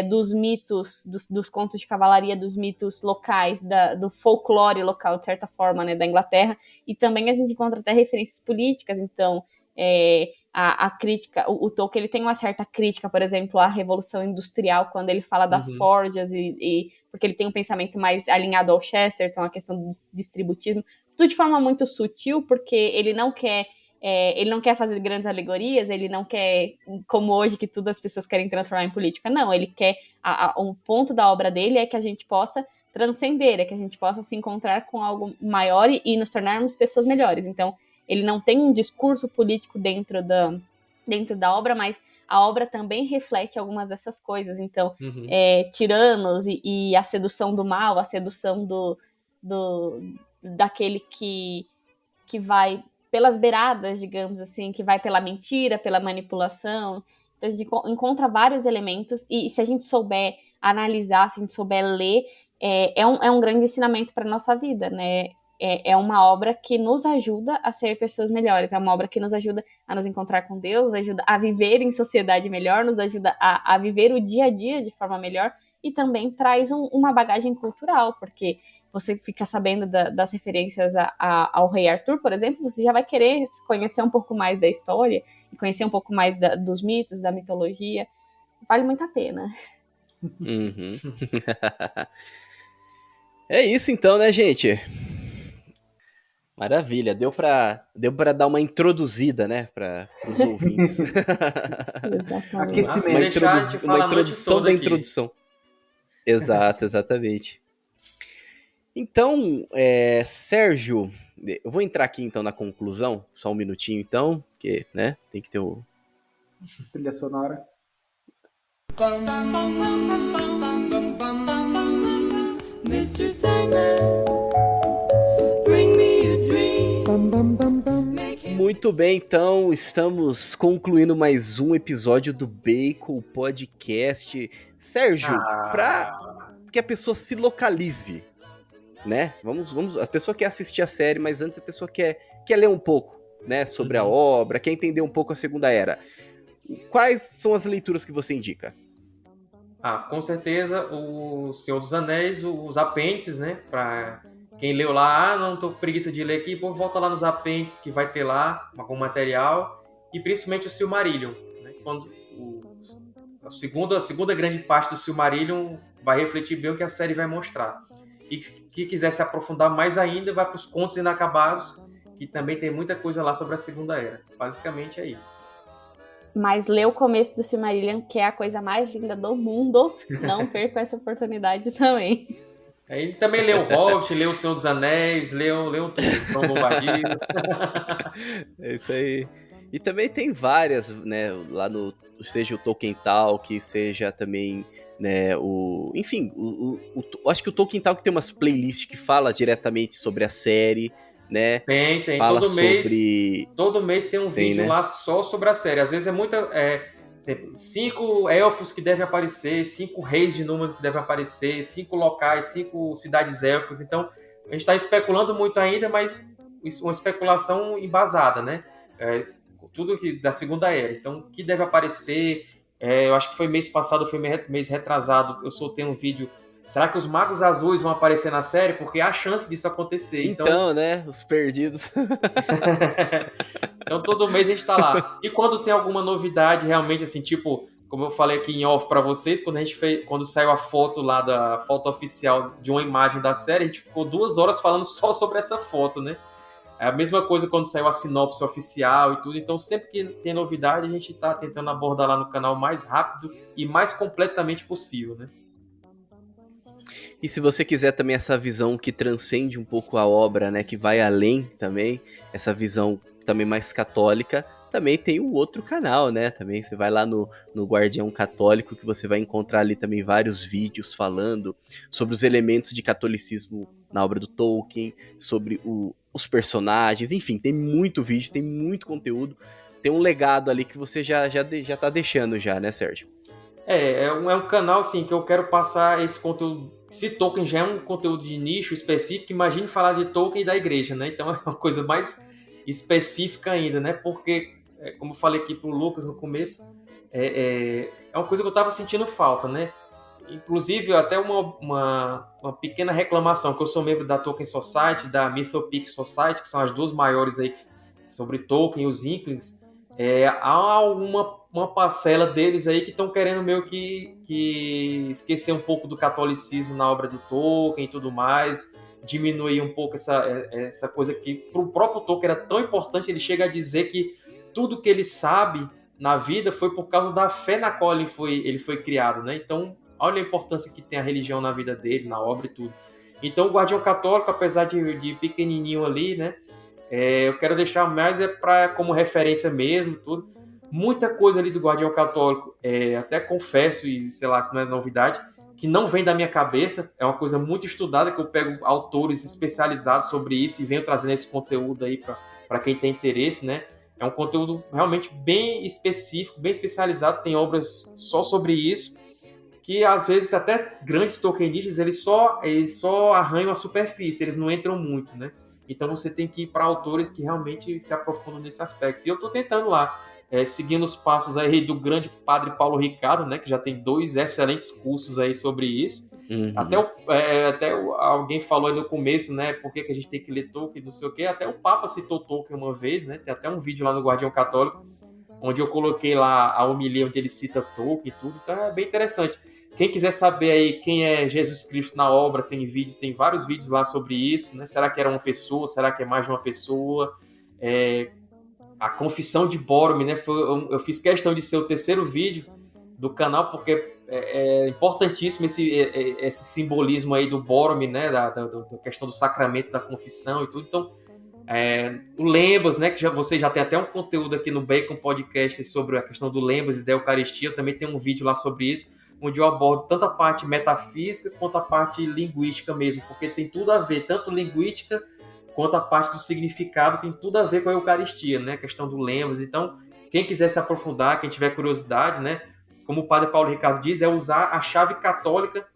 dos mitos, dos contos de cavalaria, dos mitos locais, do folclore local, de certa forma, né, da Inglaterra, e também a gente encontra até referências políticas, então a crítica, o Tolkien ele tem uma certa crítica, por exemplo, à Revolução Industrial, quando ele fala das forjas, porque ele tem um pensamento mais alinhado ao Chesterton, a questão do distributismo, tudo de forma muito sutil, porque ele não quer fazer grandes alegorias, ele não quer, como hoje, que tudo as pessoas querem transformar em política, não, ele quer, um ponto da obra dele é que a gente possa transcender, é que a gente possa se encontrar com algo maior e nos tornarmos pessoas melhores, então ele não tem um discurso político dentro da obra, mas a obra também reflete algumas dessas coisas. Então, tiranos e a sedução do mal, a sedução daquele que vai pelas beiradas, digamos assim, que vai pela mentira, pela manipulação. Então, a gente encontra vários elementos e se a gente souber analisar, se a gente souber ler, é um grande ensinamento para a nossa vida, né? É uma obra que nos ajuda a ser pessoas melhores, é uma obra que nos ajuda a nos encontrar com Deus, nos ajuda a viver em sociedade melhor, nos ajuda a viver o dia a dia de forma melhor e também traz uma bagagem cultural, porque você fica sabendo das referências ao Rei Arthur, por exemplo, você já vai querer conhecer um pouco mais da história, conhecer um pouco mais dos mitos, da mitologia, vale muito a pena. Uhum. É isso então, né, gente? Maravilha, deu pra dar uma introduzida, né, para os ouvintes. Aquecimento. Se deixar, a gente uma fala a noite introdução toda da aqui. introdução. Exato, exatamente. Então, Sérgio, eu vou entrar aqui então na conclusão, só um minutinho então, porque, né, tem que ter o... Trilha sonora. Mr. Sandman, bring me a dream. Muito bem, então estamos concluindo mais um episódio do Bacon Podcast. Sérgio, para que a pessoa se localize, né? Vamos, a pessoa quer assistir a série, mas antes a pessoa quer ler um pouco, né, sobre a obra, quer entender um pouco a Segunda Era. Quais são as leituras que você indica? Com certeza, o Senhor dos Anéis, os apêndices, né? Pra quem leu lá, não tô com preguiça de ler aqui, pô, volta lá nos apêndices que vai ter lá algum material. E principalmente o Silmarillion, né? Quando a segunda grande parte do Silmarillion vai refletir bem o que a série vai mostrar. E que quiser se aprofundar mais ainda, vai para os Contos Inacabados, que também tem muita coisa lá sobre a Segunda Era. Basicamente é isso. Mas lê o começo do Silmarillion, que é a coisa mais linda do mundo. Não perca essa oportunidade também. Aí também leu o Hobbit, leu o Senhor dos Anéis, leu tudo, João Bombadil. É isso aí. E também tem várias, né, lá no... Seja o Tolkien Talk, seja também, né, enfim, acho que o Tolkien Talk tem umas playlists que fala diretamente sobre a série, né? Tem. Fala Todo mês tem um vídeo, né, lá só sobre a série. Às vezes é muita... 5 elfos que devem aparecer, 5 reis de número que devem aparecer, 5 locais, 5 cidades élficas. Então, a gente está especulando muito ainda, mas uma especulação embasada, né? Tudo da Segunda Era. Então, o que deve aparecer? Eu acho que foi mês passado, foi mês retrasado. Eu soltei um vídeo. Será que os Magos Azuis vão aparecer na série? Porque há chance disso acontecer. Então, né? Os perdidos. Então, todo mês a gente tá lá. E quando tem alguma novidade, realmente, assim, tipo, como eu falei aqui em off pra vocês, quando saiu a foto lá, da foto oficial de uma imagem da série, a gente ficou 2 horas falando só sobre essa foto, né? É a mesma coisa quando saiu a sinopse oficial e tudo. Então, sempre que tem novidade, a gente tá tentando abordar lá no canal o mais rápido e mais completamente possível, né? E se você quiser também essa visão que transcende um pouco a obra, né, que vai além também, essa visão também mais católica, também tem o outro canal, né? Também você vai lá no Guardião Católico, que você vai encontrar ali também vários vídeos falando sobre os elementos de catolicismo na obra do Tolkien, sobre os personagens, enfim, tem muito vídeo, tem muito conteúdo, tem um legado ali que você já tá deixando já, né, Sérgio? É um canal assim que eu quero passar esse conteúdo. Se Tolkien já é um conteúdo de nicho específico, imagine falar de Tolkien e da igreja, né? Então é uma coisa mais específica ainda, né? Porque, como eu falei aqui pro Lucas no começo, é uma coisa que eu tava sentindo falta, né? Inclusive, até uma pequena reclamação, que eu sou membro da Tolkien Society, da Mythopic Society, que são as duas maiores aí sobre Tolkien e os Inklings. Há uma parcela deles aí que estão querendo meio que esquecer um pouco do catolicismo na obra do Tolkien e tudo mais, diminuir um pouco essa coisa que para o próprio Tolkien era tão importante. Ele chega a dizer que tudo que ele sabe na vida foi por causa da fé na qual ele foi criado, né? Então, olha a importância que tem a religião na vida dele, na obra e tudo. Então, o Guardião Católico, apesar de pequenininho ali, né? Eu quero deixar mais como referência mesmo, tudo. Muita coisa ali do Guardião Católico, até confesso, e sei lá, se não é novidade, que não vem da minha cabeça, é uma coisa muito estudada, que eu pego autores especializados sobre isso e venho trazendo esse conteúdo aí para quem tem interesse, né? É um conteúdo realmente bem específico, bem especializado, tem obras só sobre isso, que às vezes até grandes tolkienistas, eles só arranham a superfície, eles não entram muito, né? Então você tem que ir para autores que realmente se aprofundam nesse aspecto. E eu estou tentando lá, seguindo os passos aí do grande padre Paulo Ricardo, né, que já tem 2 excelentes cursos aí sobre isso. Uhum. Alguém falou aí no começo, né, por que a gente tem que ler Tolkien, não sei o quê. Até o Papa citou Tolkien uma vez, né, tem até um vídeo lá no Guardião Católico, onde eu coloquei lá a homilia onde ele cita Tolkien e tudo, então é bem interessante. Quem quiser saber aí quem é Jesus Cristo na obra, tem vários vídeos lá sobre isso, né? Será que era uma pessoa? Será que é mais de uma pessoa? A confissão de Boromir, né? Eu fiz questão de ser o terceiro vídeo do canal, porque é importantíssimo esse simbolismo aí do Boromir, né? Da questão do sacramento da confissão e tudo. Então, o Lembas, né? Que você já tem até um conteúdo aqui no Bacon Podcast sobre a questão do Lembas e da Eucaristia. Eu também tenho um vídeo lá sobre isso, onde eu abordo tanto a parte metafísica quanto a parte linguística mesmo, porque tem tudo a ver, tanto linguística quanto a parte do significado, tem tudo a ver com a Eucaristia, né? A questão do Lembas. Então, quem quiser se aprofundar, quem tiver curiosidade, né? Como o padre Paulo Ricardo diz, é usar a chave católica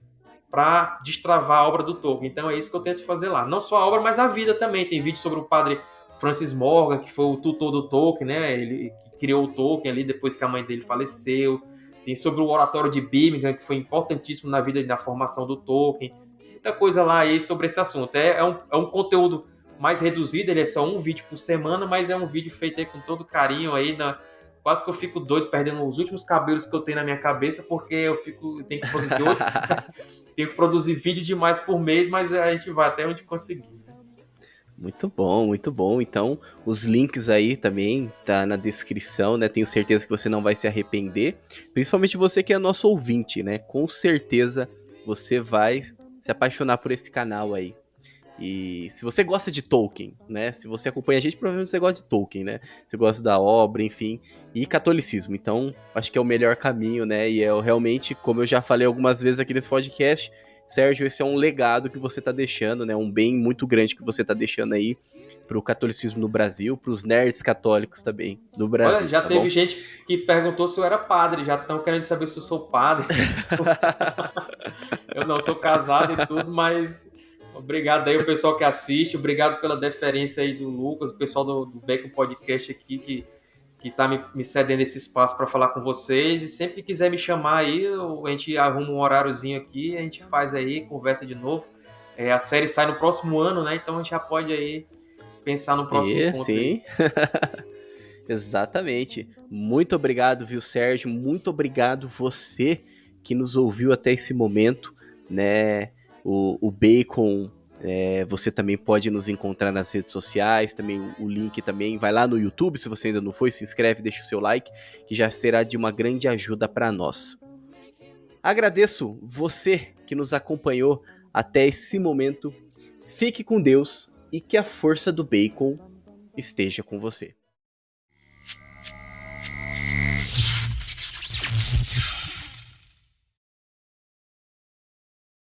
para destravar a obra do Tolkien. Então é isso que eu tento fazer lá. Não só a obra, mas a vida também. Tem vídeo sobre o padre Francis Morgan, que foi o tutor do Tolkien, né? Ele que criou o Tolkien ali depois que a mãe dele faleceu. Tem sobre o oratório de Birmingham, que foi importantíssimo na vida e na formação do Tolkien. Muita coisa lá aí sobre esse assunto. É um conteúdo mais reduzido, ele é só um vídeo por semana, mas é um vídeo feito aí com todo carinho aí. Quase que eu fico doido perdendo os últimos cabelos que eu tenho na minha cabeça, porque eu tenho que produzir outro. Tenho que produzir vídeo demais por mês, mas a gente vai até onde conseguir. Muito bom, muito bom. Então, os links aí também tá na descrição, né? Tenho certeza que você não vai se arrepender. Principalmente você que é nosso ouvinte, né? Com certeza você vai se apaixonar por esse canal aí. E se você gosta de Tolkien, né? Se você acompanha a gente, provavelmente você gosta de Tolkien, né? Você gosta da obra, enfim, e catolicismo. Então, acho que é o melhor caminho, né? E realmente, como eu já falei algumas vezes aqui nesse podcast, Sérgio, esse é um legado que você tá deixando, né? Um bem muito grande que você tá deixando aí pro catolicismo no Brasil, pros nerds católicos também do Brasil. Olha, já tá teve bom? gente que perguntou se eu era padre, já estão querendo saber se eu sou padre. Eu não sou casado e tudo, mas obrigado aí o pessoal que assiste, obrigado pela deferência aí do Lucas, o pessoal do Bacon Podcast aqui que tá me cedendo esse espaço para falar com vocês, e sempre que quiser me chamar aí, a gente arruma um horáriozinho aqui, a gente faz aí, conversa de novo. A série sai no próximo ano, né? Então a gente já pode aí pensar no próximo encontro. Sim. Exatamente. Muito obrigado, viu, Sérgio? Muito obrigado você que nos ouviu até esse momento, né? O Bacon, você também pode nos encontrar nas redes sociais, também o link também, vai lá no YouTube, se você ainda não foi, se inscreve, deixa o seu like, que já será de uma grande ajuda para nós. Agradeço você que nos acompanhou até esse momento, fique com Deus e que a força do Bacon esteja com você.